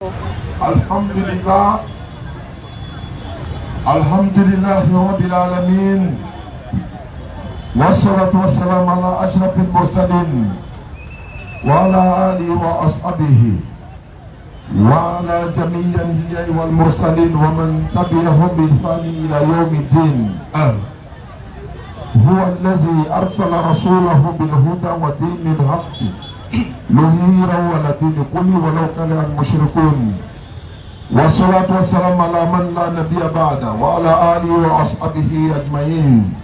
Alhamdulillah, Alhamdulillah Rabbil Alamin. Wassalatu wassalamu ala ashrafil mursalin wa ala alihi wa ashabihi wa ala jami'il anbiya'i wal mursalin wa man tabi'ahum bi ihsani ila yaumiddin. Huwa allazi arsala rasulahu bil huda wa dinil haqqi liyudhhirahu ala dini kulli walau kariha al musyrikun. Wassalatu wassalamu ala man la nabiyya ba'da wa ala alihi wa ashabihi ajma'in.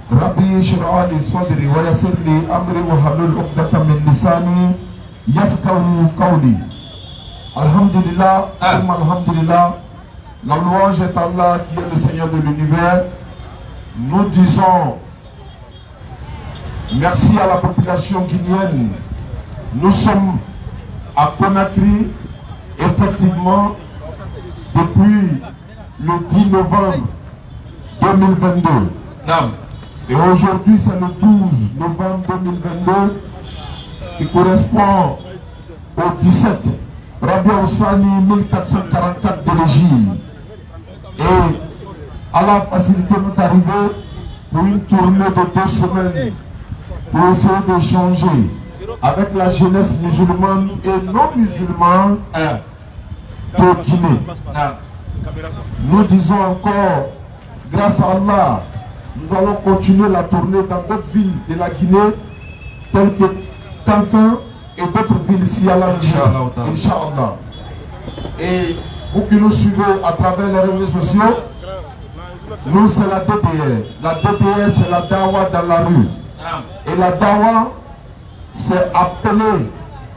Rabbi shrah li sadri wa yassir li amri wa hlul 'uqdatam min lisani yafqahu qawli. Alhamdulillah, alhamdulillah. La louange est Allah qui est le Seigneur de l'univers. Nous disons merci à la population guinéenne. Nous sommes à Conakry, effectivement, depuis le 10 novembre 2022. Et aujourd'hui, c'est le 12 novembre 2022 qui correspond au 17 Rabi Oussani 1444 de l'Égypte. Et Allah a facilité notre arrivée pour une tournée de 2 semaines pour essayer d'échanger avec la jeunesse musulmane et non musulmane de Guinée. Nous disons encore, grâce à Allah, nous allons continuer la tournée dans d'autres villes de la Guinée, telles que Tankin et d'autres villes ici à la Inch'Allah. Et vous qui nous suivez à travers les réseaux sociaux, nous c'est la DDR. La DDR c'est la Dawa dans la rue. Et la Dawa c'est appeler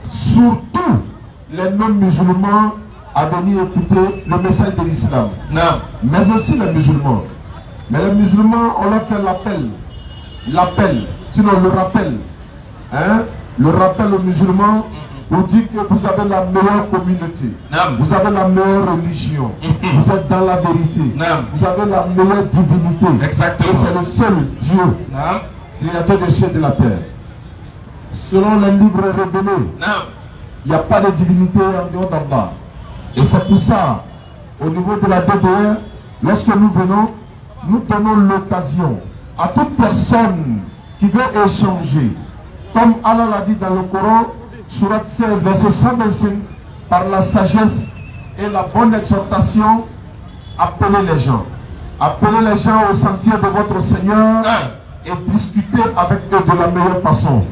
surtout les non-musulmans à venir écouter le message de l'islam. Mais aussi les musulmans. Mais les musulmans, on leur fait l'appel, sinon le rappel. Le rappel aux musulmans pour dire que vous avez la meilleure communauté, vous avez la meilleure religion, vous êtes dans la vérité, vous avez la meilleure divinité. Exactement. Et c'est le seul Dieu, créateur des cieux et de la terre. Selon les livres révélés, il n'y a pas de divinité en dehors d'Allah. Et c'est pour ça, au niveau de la DDR, lorsque nous venons, nous donnons l'occasion à toute personne qui veut échanger, comme Allah l'a dit dans le Coran, Surat 16, verset 125, par la sagesse et la bonne exhortation, appelez les gens. Appelez les gens au sentier de votre Seigneur et discutez avec eux de la meilleure façon.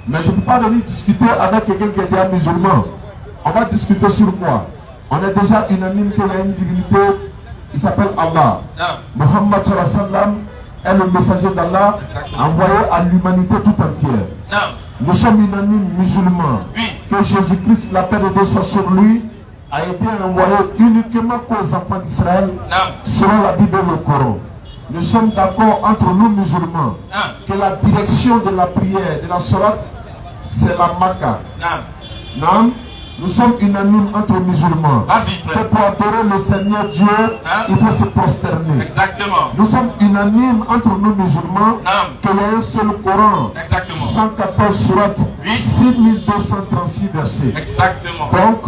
Mais je ne peux pas venir discuter avec quelqu'un qui est déjà musulman. On va discuter sur quoi? On est déjà unanime qu'il y a une divinité, il s'appelle Allah. Muhammad sallallahu alayhi wa sallam est le messager d'Allah envoyé à l'humanité tout entière. Nous sommes unanimes musulmans que Jésus-Christ, la paix de Dieu soit sur lui, a été envoyé uniquement aux enfants d'Israël selon la Bible et le Coran. Nous sommes d'accord entre nous musulmans que la direction de la prière, de la sourate, c'est la Makka. Nous sommes unanimes entre musulmans que pour adorer le Seigneur Dieu, il faut se prosterner. Exactement. Nous sommes unanimes entre nous musulmans qu'il y a un seul Coran. Exactement. 114 sourates, 6236 versets. Exactement. Donc,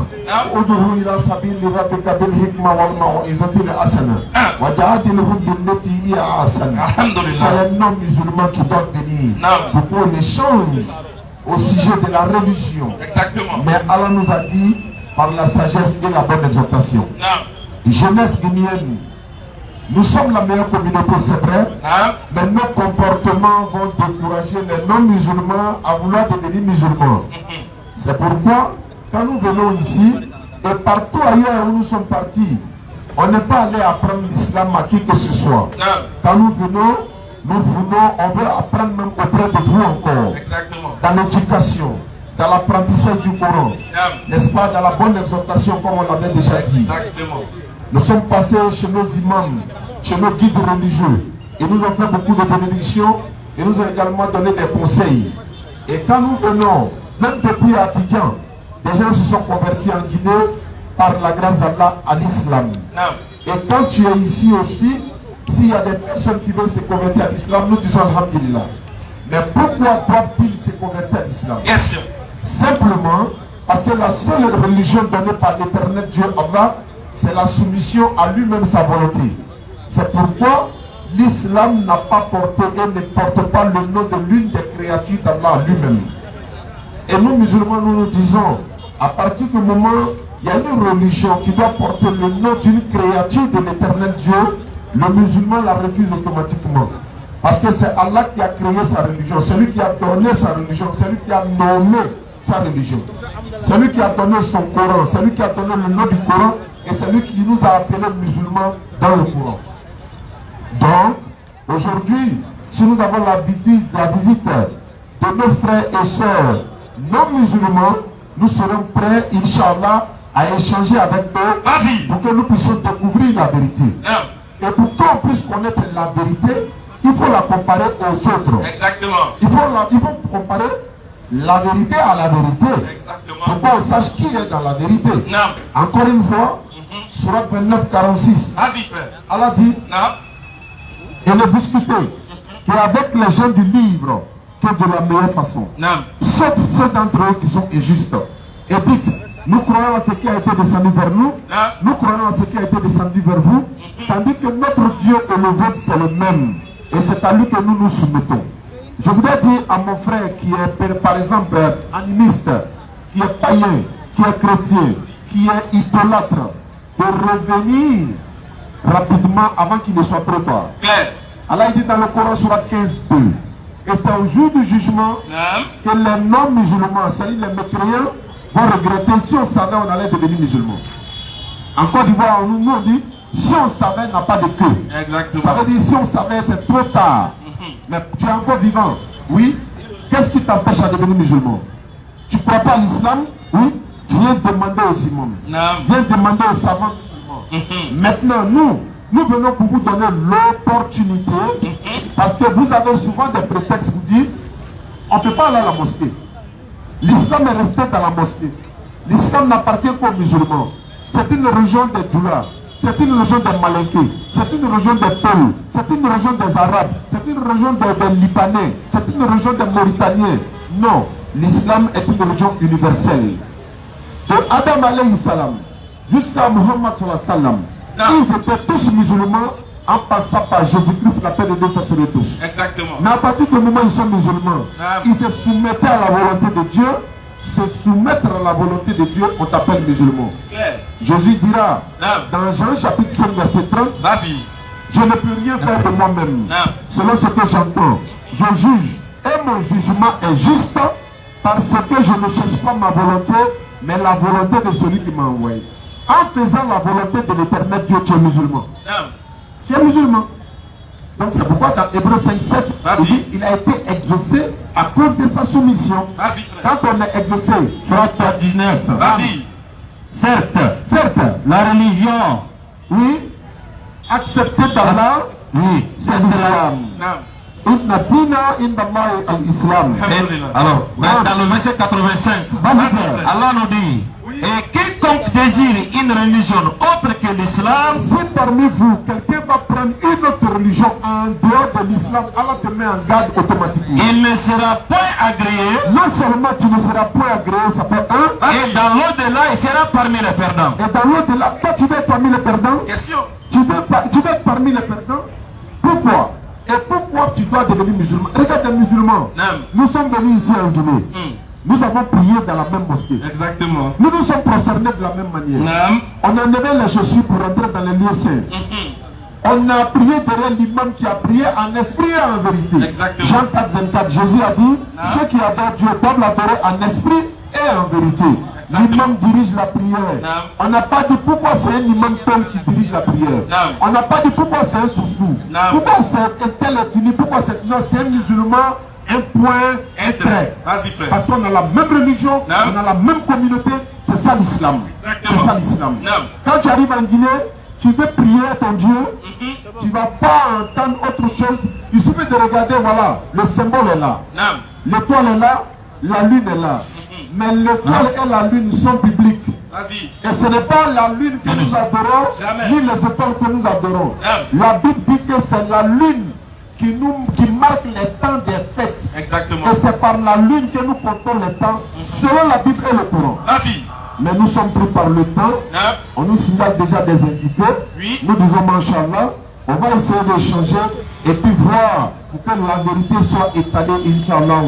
Ud'u ila sabili rabbika bil hikma wal mau'izati al hasana wa jadilhum billati hiya ahsan. C'est les non-musulmans qui doivent venir pour l'échange au sujet de la religion. Exactement. Mais Allah nous a dit par la sagesse et la bonne exhortation. Jeunesse guinéenne, nous sommes la meilleure communauté, c'est vrai, mais nos comportements vont décourager les non-musulmans à vouloir devenir musulmans. C'est pourquoi, quand nous venons ici, et partout ailleurs où nous sommes partis, on n'est pas allé apprendre l'islam à qui que ce soit. Quand nous venons, on veut apprendre même auprès de vous encore. Exactement. Dans l'éducation, dans l'apprentissage du Coran, n'est-ce pas, dans la bonne exhortation comme on l'avait déjà dit. Exactement. Nous sommes passés chez nos imams, chez nos guides religieux, et nous avons fait beaucoup de bénédictions, et nous avons également donné des conseils. Et quand nous venons, même depuis Abidjan, des gens se sont convertis en Guinée par la grâce d'Allah à l'islam. Et quand tu es ici aussi, s'il y a des personnes qui veulent se convertir à l'islam, nous disons alhamdulillah. Mais pourquoi doivent-ils se convertir à l'islam? Simplement Parce que la seule religion donnée par l'éternel Dieu Allah, c'est la soumission à lui-même, sa volonté. C'est pourquoi l'islam n'a pas porté et ne porte pas le nom de l'une des créatures d'Allah lui-même. Et nous musulmans, nous disons, à partir du moment où il y a une religion qui doit porter le nom d'une créature de l'éternel Dieu, le musulman la refuse automatiquement. Parce que c'est Allah qui a créé sa religion, celui qui a donné sa religion, celui qui a nommé sa religion, celui qui a donné son Coran, celui qui a donné le nom du Coran, et celui qui nous a appelés musulmans dans le Coran. Donc, aujourd'hui, si nous avons la visite de nos frères et sœurs non musulmans, nous serons prêts, Inch'Allah, à échanger avec eux pour que nous puissions découvrir la vérité. Et pour qu'on puisse connaître la vérité, il faut la comparer aux autres. Exactement. Il faut comparer la vérité à la vérité. Exactement. Pour qu'on sache qui est dans la vérité. Non. Encore une fois, Surat 29, 46. Allah dit, et ne discutez qu'avec les gens du livre que de la meilleure façon. Sauf ceux d'entre eux qui sont injustes. Et dites, nous croyons à ce qui a été descendu vers nous, nous croyons à ce qui a été descendu vers vous, tandis que notre Dieu et le vôtre c'est le même. Et c'est à lui que nous nous soumettons. Je voudrais dire à mon frère qui est par exemple animiste, qui est païen, qui est chrétien, qui est idolâtre, de revenir rapidement avant qu'il ne soit trop tard. Allah dit dans le Coran surat 15, 2. Et c'est au jour du jugement que les non-musulmans, c'est-à-dire les mécréants, vont regretter. Si on savait, on allait devenir musulmans. En Côte d'Ivoire, nous on dit, si on savait, n'a pas de queue. Exactement. Ça veut dire, si on savait, c'est trop tard. Mais tu es encore vivant. Oui. Qu'est-ce qui t'empêche à devenir musulman? Tu ne crois pas à l'islam? Oui. Viens demander aux imams. Viens demander aux savants musulmans. Maintenant, nous venons pour vous donner l'opportunité, parce que vous avez souvent des prétextes, vous dites, on ne peut pas aller à la mosquée. L'islam est resté dans la mosquée. L'islam n'appartient qu'aux musulmans. C'est une religion des Djoula, c'est une religion des Malinqués, c'est une religion des Peul, c'est une religion des Arabes, c'est une religion des Libanais, c'est une religion des Mauritaniens. Non, l'islam est une religion universelle. De Adam alayhi salam jusqu'à Muhammad sallallahu alayhi wa sallam, ils étaient tous musulmans en passant par Jésus-Christ, la paix de Dieu soit sur eux tous. Exactement. Mais à partir du moment où ils sont musulmans, ils se soumettaient à la volonté de Dieu. Se soumettre à la volonté de Dieu, on t'appelle musulman. Jésus dira dans Jean chapitre 5 verset 30, je ne peux rien faire de moi-même. Selon ce que j'entends, je juge et mon jugement est juste parce que je ne cherche pas ma volonté, mais la volonté de celui qui m'a envoyé. En faisant la volonté de l'éternel Dieu, tu es musulman. Tu es musulman. Donc c'est pourquoi dans Hébreux 5.7, il dit il a été exaucé à cause de sa soumission. Quand on est exaucé, Surat 19. Certes, la religion, oui, acceptée d'Allah, oui, c'est l'islam. Alors, dans le verset 85, Allah nous dit, et quiconque désire une religion autre que l'islam, si parmi vous quelqu'un va prendre une autre religion en dehors de l'islam, Allah te met en garde automatiquement. Il ne sera point agréé. Non seulement tu ne seras point agréé, ça fait un. Et dans l'au-delà, il sera parmi les perdants. Et dans l'au-delà, toi tu vas être parmi les perdants. Question. Tu vas être parmi les perdants. Pourquoi? Et pourquoi tu dois devenir musulman? Regarde les musulmans. Nous sommes venus ici en Guinée. Nous avons prié dans la même mosquée. Exactement. Nous nous sommes concernés de la même manière. On a enlevé les chaussures pour rentrer dans les lieux saints. On a prié derrière l'imam qui a prié en esprit et en vérité. Exactement. Jean 4, 24, Jésus a dit, ceux qui adorent Dieu doivent l'adorer en esprit et en vérité. L'imam dirige la prière. On n'a pas dit pourquoi c'est un imam qui dirige la prière. On n'a pas dit pourquoi c'est un soufflou. Pourquoi c'est un tel ethnie. Pourquoi c'est... Non, c'est un musulman. Un point, un trait. Parce qu'on a la même religion, on a la même communauté. C'est ça l'islam. C'est ça l'islam. Quand tu arrives en Guinée, tu veux prier à ton Dieu, tu ne vas pas entendre autre chose. Il suffit de regarder, voilà, le symbole est là. L'étoile est là, la lune est là. Mais l'étoile et la lune sont bibliques. Et ce n'est pas la lune que nous adorons, ni les étoiles que nous adorons. La Bible dit que c'est la lune qui marque les temps des fêtes. Exactement. Et c'est par la lune que nous comptons le temps, selon la Bible et le Coran. Vas-y. Mais nous sommes pris par le temps. On nous signale déjà des invités. Oui. Nous disons, Inch'Allah, on va essayer d'échanger et puis voir pour que la vérité soit étalée, Inch'Allah.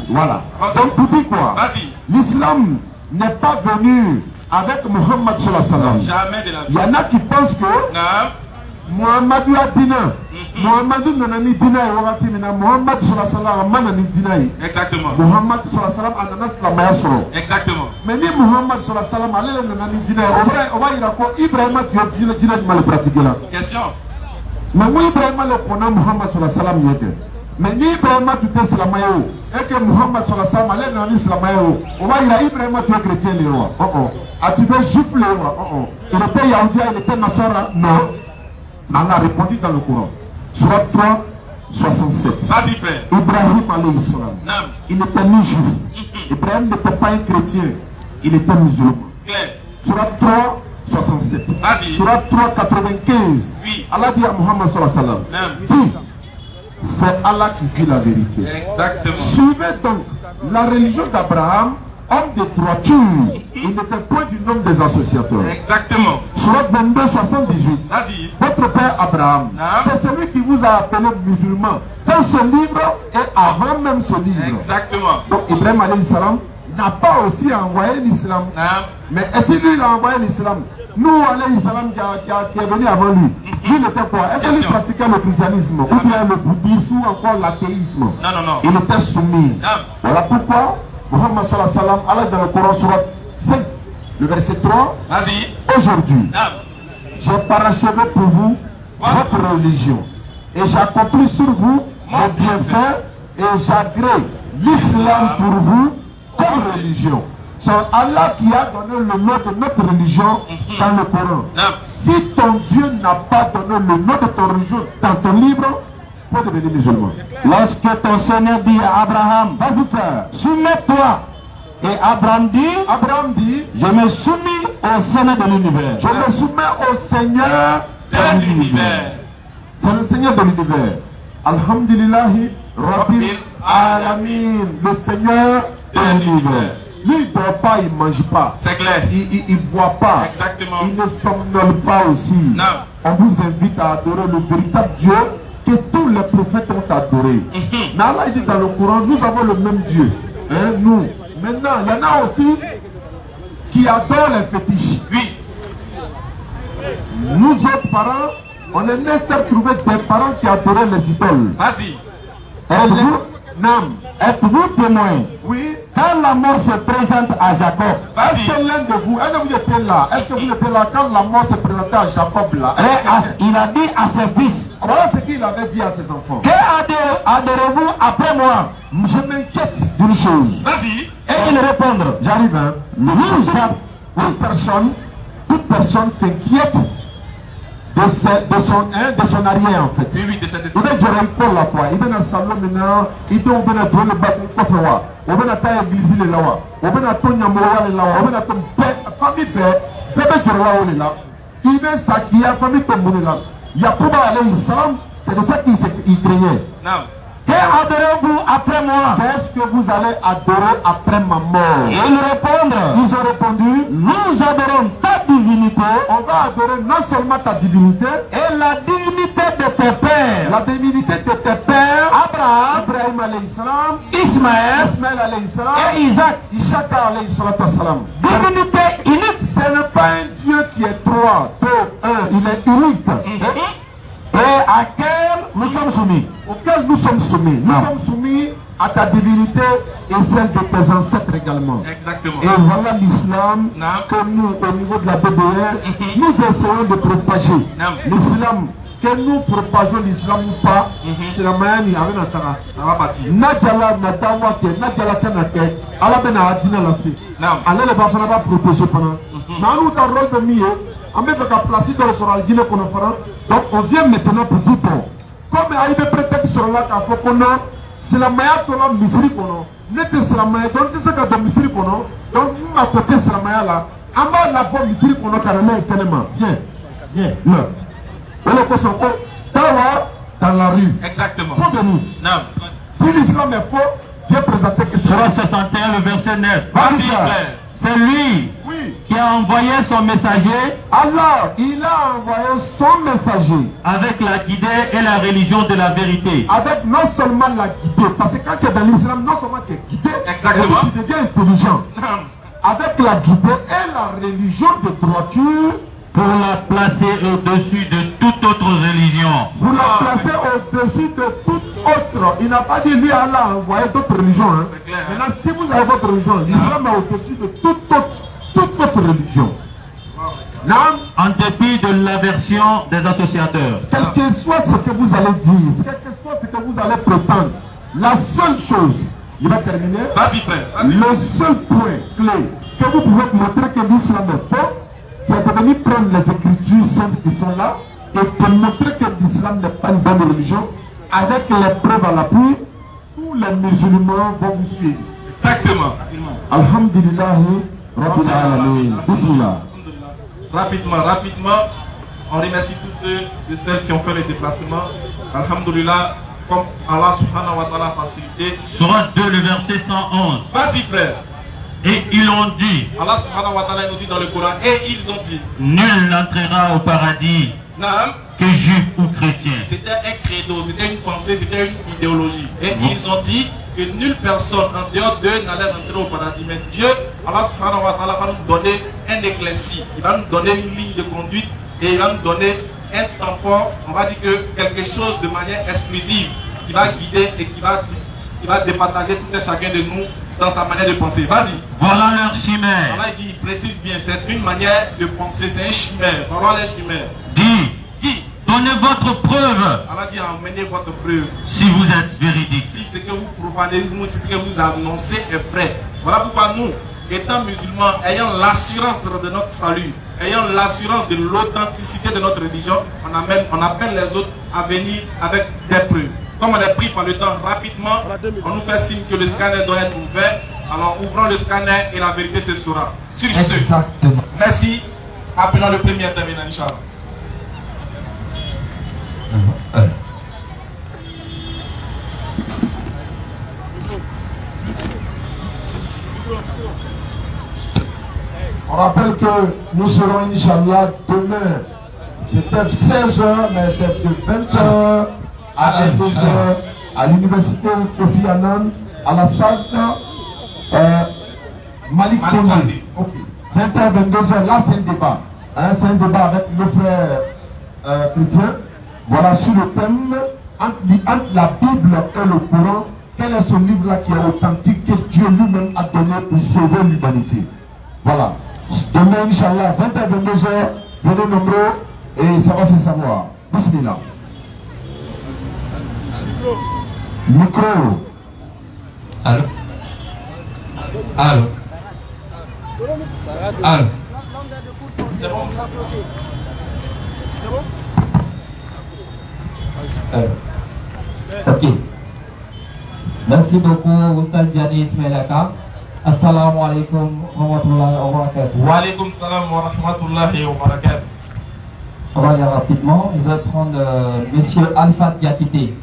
Voilà. Donc, tu dis quoi? L'islam n'est pas venu avec Muhammad sallallahu alayhi wa sallam. Jamais de la vie. Il y en a qui pensent que Muhammadu a dina. Muhammadu nanani dina et wagati mina. Muhammad sallallahu alayhi wa sallam manani dina. Exactement. Muhammad sallallahu alayhi wa sallam ananas la maya soro. Exactement. Mais ni Muhammad sallallahu alayhi wa sallam allez nanani dina. On va y raconter Ibrahim tu as dit dina du mal pratiqué là. Question. Mais moi Ibrahim le prenant Muhammad sallallahu alayhi wa sallam yete. Mais ni Ibrahim tu t'es slamayo. Et que Muhammad sallallahu alayhi wa sallam allez nanani slamayo. On va y raconter Ibrahim tu es chrétien les rois. Ah tu veux juif les rois. Il était yaoudien, il était nasara. Non. Allah a répondu dans le Coran. Surat 3, 67. Vas-y, frère. Ibrahim alayhi salam. Il n'était ni juif. Ibrahim n'était pas un chrétien. Il était musulman. Claire. Surat 3, 67. Vas-y. Surat 3, 95. Oui. Allah dit à Muhammad sallallahu alayhi wa sallam. Dis, c'est Allah qui dit la vérité. Exactement. Suivez donc la religion d'Abraham, homme de droiture. Il n'était point du nombre des associateurs. Exactement. Surat 22, 78. Vas-y. Votre père Abraham, c'est celui qui vous a appelé musulman dans ce livre et avant même ce livre. Exactement. Donc Ibrahim alayhi salam n'a pas aussi envoyé l'islam. Mais est-ce que lui il a envoyé l'islam? Nous alayhi salam qui est venu avant lui. Lui il était quoi? Est-ce qu'il pratiquait le christianisme ou bien le bouddhisme ou encore l'athéisme? Non, non, non. Il était soumis. Voilà pourquoi Muhammad sallallahu alayhi wa sallam, Allah dans le Coran surat 5, le verset 3. Vas-y. Aujourd'hui, j'ai parachevé pour vous votre religion et j'accomplis sur vous mon bienfait et j'agrée l'islam pour vous comme religion. C'est Allah qui a donné le nom de notre religion dans le Coran. Si ton Dieu n'a pas donné le nom de ton religion dans ton livre, tu peux devenir musulman. Lorsque ton Seigneur dit à Abraham, vas-y frère, soumets-toi. Et Abraham dit, je me soumets au Seigneur de l'univers. Je me soumets au Seigneur de l'univers. C'est le Seigneur de l'univers. Alhamdulillahi Rabbil Alamin. Le Seigneur de l'univers. Lui, il ne dort pas, il ne mange pas. C'est clair. Il ne boit pas. Exactement. Il ne somnole pas aussi. Non. On vous invite à adorer le véritable Dieu que tous les prophètes ont adoré. Mais Allah dit dans le Coran, nous avons le même Dieu. Hein, nous. Maintenant, il y en a aussi qui adorent les fétiches. Oui. Nous autres parents, on est nécessaire de trouver des parents qui adoraient les idoles. Vas-y. Êtes-vous témoin? Oui. Quand la mort se présente à Jacob, est-ce que l'un de vous, vous étiez là? Est-ce que vous étiez là quand la mort se présentait à Jacob là? Il a dit à ses fils. Voilà ce qu'il avait dit à ses enfants. Que adorez-vous après moi? Je m'inquiète d'une chose. Vas-y. Et il répondre, j'arrive, hein. Toute personne s'inquiète de son arrière en fait. Oui, oui, de cette décision. Il va dire Paul là quoi. Il va dans salon maintenant. Il doit venir dans le bac quoi faire. On va dans ta église là. On va dans ton yamoya là. On va dans ton famille bébé Jéhovah là. Il va s'acquier famille comme là. Yacoub alayhi salam, c'est de ça qu'il craignait. Non. Que adorez-vous après moi? Qu'est-ce que vous allez adorer après ma mort? Et ils ont répondu, nous adorons ta divinité. On va adorer non seulement ta divinité, et la divinité de tes pères. La divinité de tes pères, Abraham, Ibrahim alayhi salam, Ismaël alayhi salam, et Isaac alayhi salam. Divinité unique. Ce n'est pas un Dieu qui est trois, deux, un, il est unique. Et à quel nous sommes soumis? Auquel nous sommes soumis. Nous sommes soumis à ta divinité et celle de tes ancêtres également. Exactement. Et voilà l'islam que nous, au niveau de la BBR, nous essayons de propager. L'islam, que nous propageons l'islam ou pas, c'est la manière n'y avait pas. Ça va partir. Nadjala nadawa ke, nadjala kanake, Allah ben a adina lassé. Allah ne va pas protéger pendant. Mais nous, dans le rôle de mieux, on met la place dans le soral Guinée qu'on a fait. Donc on vient maintenant pour dire bon. Comme il y a des prétextes sur la café qu'on a, c'est la meilleure de la misère qu'on a. N'était c'est la meilleure, donc c'est ce que de misère qu'on a. Donc nous à côté c'est la meilleure là. En bas la bonne misère qu'on a carrément tellement. Viens, là. On le consomme dans la rue. Exactement. Faut de nous. Non. Si l'islam est faux, Dieu présentait que Surah 61, le verset 9. Vas-y, C'est lui qui a envoyé son messager. Alors, il a envoyé son messager avec la guidée et la religion de la vérité. Avec non seulement la guidée, parce que quand tu es dans l'islam, non seulement tu es guidé, exactement, tu deviens intelligent. Avec la guidée et la religion de droiture, pour la placer au-dessus de toute autre religion. Pour la placer au-dessus de toute autre. Il n'a pas dit lui Allah a envoyé d'autres religions. Hein. Maintenant, si vous avez votre religion, l'islam est au-dessus de toute autre religion. En dépit de l'aversion des associateurs. Quel que soit ce que vous allez dire, quel que soit ce que vous allez prétendre, la seule chose, il va terminer. Vas-y frère. Le seul point clé que vous pouvez montrer que l'islam est faux, c'est de venir prendre les écritures saintes qui sont là et de montrer que l'islam n'est pas une bonne religion. Avec les preuves à l'appui, tous les musulmans vont vous suivre. Exactement. Alhamdulillah, Rabbil Alamin. Bismillah. Rapidement, on remercie tous ceux et celles qui ont fait le déplacement. Alhamdulillah, comme Allah subhanahu wa ta'ala a facilité. Surah 2, le verset 111. Vas-y frère. Et ils ont dit, Allah subhanahu wa ta'ala nous dit dans le Coran, et ils ont dit, nul n'entrera au paradis que juif ou chrétien. C'était un credo, c'était une pensée, c'était une idéologie. Et ils ont dit que nulle personne en dehors d'eux n'allait rentrer au paradis. Mais Dieu, Allah subhanahu wa ta'ala, va nous donner un éclairci. Il va nous donner une ligne de conduite et il va nous donner un tampon, on va dire que quelque chose de manière exclusive qui va guider et qui va départager tout un chacun de nous dans sa manière de penser. Vas-y. Voilà leur chimère. Allah dit, il précise bien, c'est une manière de penser, c'est un chimère. Voilà les chimères. Dis, donnez votre preuve. Allah dit, emmenez votre preuve. Si vous êtes véridique. Si ce que vous profanez, si ce que vous annoncez est vrai. Voilà pourquoi nous, étant musulmans, ayant l'assurance de notre salut, ayant l'assurance de l'authenticité de notre religion, on appelle les autres à venir avec des preuves. Comme on est pris par le temps rapidement, on nous fait signe que le scanner doit être ouvert. Alors ouvrons le scanner et la vérité se saura. Sur ce, merci. Appelons le premier intervenant, Inch'Allah. On rappelle que nous serons, Inch'Allah, demain. C'était 16h, mais c'est de 20h à 22h à l'université Sophie Anand, à la salle Malik Kondi. 20h, 22h, là c'est un débat. Hein, c'est un débat avec nos frères chrétiens. Voilà, sur le thème entre la Bible et le Coran, quel est ce livre-là qui est authentique, que Dieu lui-même a donné pour sauver l'humanité. Voilà. Demain, Inch'Allah, 20h, 22h, venez nombreux et ça va se savoir. Bismillah. Micro. Allô? Allô? Allô? C'est bon? Ok. Merci beaucoup, Oustaz Diani Ismailaka. Assalamu alaikum wa rahmatullahi wa barakatuh. Wa alaikum salam wa rahmatullahi wa barakatuh. On va aller rapidement. Je vais prendre Monsieur Alpha Diakité.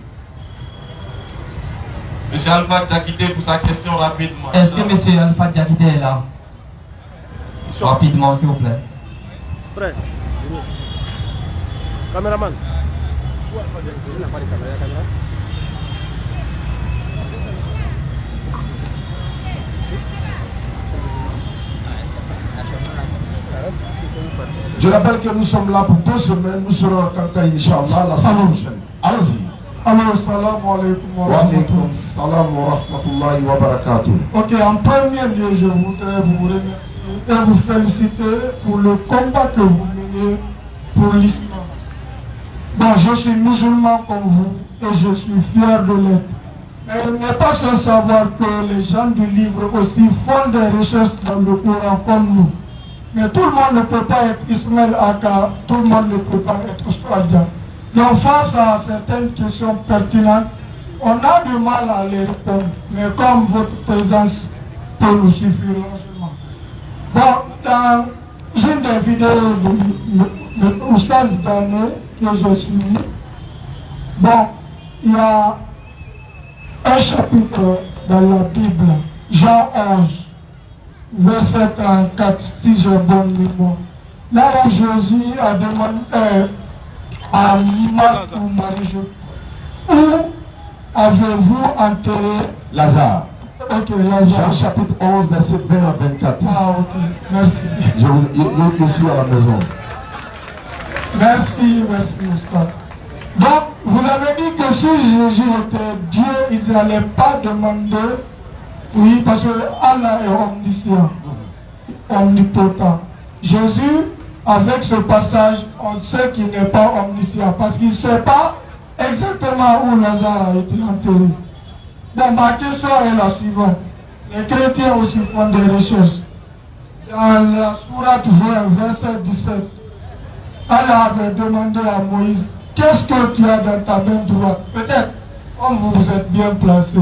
Monsieur Alpha Diakité pour sa question rapidement. Est-ce que Monsieur Alpha Diakité est là? Rapidement, s'il vous plaît. Frère, caméraman. Où Alpha Diakité? Il n'a pas de caméra. Je rappelle que nous sommes là pour 2 semaines. Nous serons à Kanka, Inch'Allah, la semaine prochaine. Allons-y. Alors, salam alaikum wa rahmatullahi. Salam wa rahmatullahi wa barakatuh. Ok, en premier lieu, je voudrais vous remercier et vous féliciter pour le combat que vous menez pour l'islam. Bon, je suis musulman comme vous et je suis fier de l'être. Mais il n'est pas sans savoir que les gens du livre aussi font des recherches dans le Coran comme nous. Mais tout le monde ne peut pas être Ismaël Aka, tout le monde ne peut pas être Ouspadia. Donc face à certaines questions pertinentes, on a du mal à les répondre. Mais comme votre présence peut nous suffire largement. Bon, dans une des vidéos de Oustaz Dane que je suis, bon, il y a un chapitre dans la Bible, Jean 11, verset 34, si j'ai bonne mémoire. Là où Jésus a demandé à Marthe ou Marie, où avez-vous enterré Lazare. Ok, Lazare. Jean chapitre 11, verset 20 à 24. Ah, ok, merci. Je suis à la maison. Merci, Oustad. Donc, vous avez dit que si Jésus était Dieu, il n'allait pas demander, oui, parce que Allah est omniscient, omnipotent. Jésus, avec ce passage, on sait qu'il n'est pas omniscient, parce qu'il ne sait pas exactement où Lazare a été enterré. Donc, ma question est la suivante. Les chrétiens aussi font des recherches. Dans la sourate 20, verset 17, Allah avait demandé à Moïse, qu'est-ce que tu as dans ta main droite? Peut-être, comme vous êtes bien placé.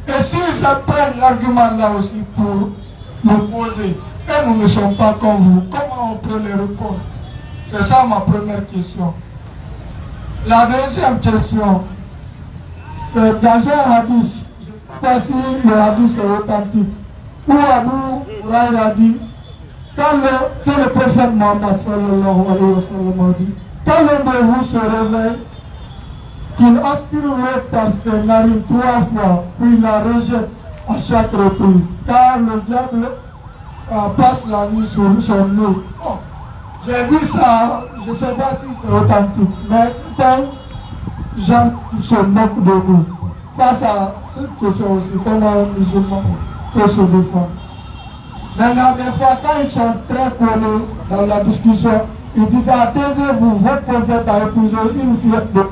Et s'ils apprennent l'argument là aussi pour l'opposer, et nous ne sommes pas comme vous, comment on peut les répondre? C'est ça ma première question. La deuxième question, c'est dans un hadith, je ne sais pas si le hadith est authentique, où Abu Huraïra a dit, quand le prophète Mohammed sallallahu alayhi wa sallam a dit, quand l'un de vous se réveille, qu'il aspire l'eau par ses narines 3 fois, puis la rejette à chaque reprise, car le diable passe la nuit sur son nez. Oh, j'ai vu ça, je ne sais pas si c'est authentique, mais quand gens se moquent de nous, face à cette question aussi, comment un musulman peut se défendre. Maintenant, des fois, quand ils sont très connus dans la discussion, ils disent, taisez-vous, votre prophète a épousé une fille de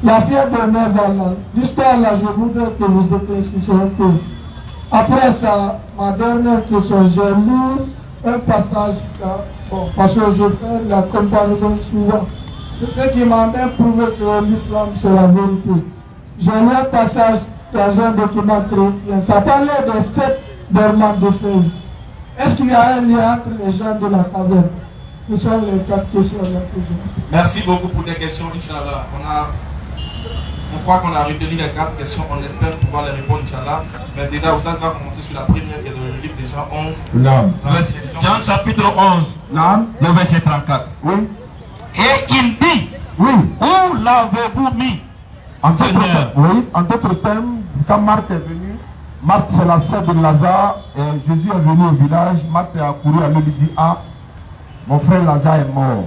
la fille de Nevala. L'histoire là, je voudrais que vous éclaircissiez un peu. Après ça, ma dernière question, j'ai lu un passage, bon, parce que je fais la comparaison souvent. C'est ce qui m'a même prouvé que l'islam c'est la vérité. J'ai lu un passage dans un document chrétien, ça parlait des 7 dormants de feuilles. Est-ce qu'il y a un lien entre les gens de la caverne? Ce sont les 4 questions là que j'ai. Merci beaucoup pour les questions, Inch'Allah. On croit qu'on a retenu les 4 questions, on espère pouvoir les répondre, Inch'Allah. Mais déjà, vous allez commencer sur la première qui est dans le livre de Jean 11. Non. Jean chapitre 11, Non. le verset 34. Oui. Et il dit, Oui. où l'avez-vous mis, Seigneur? En d'autres termes, quand Marthe est venue, Marthe c'est la sœur de Lazare, et Jésus est venu au village, Marthe a couru à lui, lui dit, ah, mon frère Lazare est mort.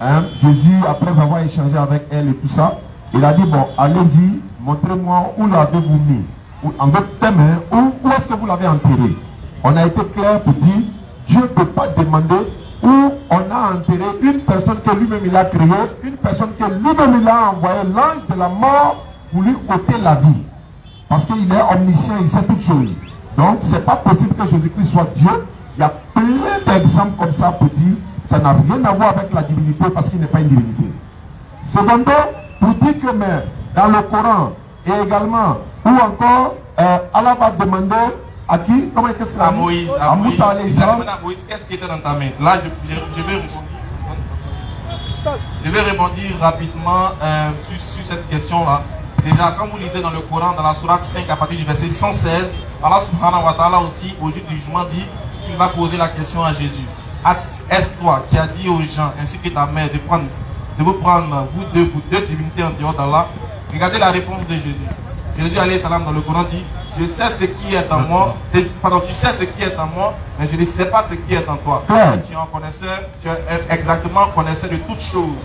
Hein? Jésus, après avoir échangé avec elle et tout ça, il a dit, bon, allez-y, montrez-moi où l'avez-vous mis. En d'autres termes, où est-ce que vous l'avez enterré? On a été clair pour dire, Dieu ne peut pas demander où on a enterré une personne que lui-même il a créée, une personne que lui-même il a envoyé, l'ange de la mort, pour lui ôter la vie. Parce qu'il est omniscient, il sait toutes choses. Donc, ce n'est pas possible que Jésus-Christ soit Dieu. Il y a plein d'exemples comme ça pour dire, ça n'a rien à voir avec la divinité parce qu'il n'est pas une divinité. Secondo, pour dire que mais, dans le Coran, et également, ou encore, Allah va demander à qui? Comment qu'est-ce qu'il a dit? Moïse. À Moussa alayhi salam. Moïse, qu'est-ce qui était dans ta main? Là, je vais répondre rapidement sur cette question-là. Déjà, quand vous lisez dans le Coran, dans la sourate 5, à partir du verset 116, Allah subhanahu wa ta'ala aussi, au jour du jugement, dit qu'il va poser la question à Jésus. Est-ce toi qui as dit aux gens, ainsi que ta mère, de vous prendre, vous deux divinités en dehors d'Allah? Regardez la réponse de Jésus. Jésus alayhi salam dans le Coran dit, je sais ce qui est en moi, pardon, tu sais ce qui est en moi, mais je ne sais pas ce qui est en toi. Tu es un connaisseur, tu es exactement connaisseur de toutes choses.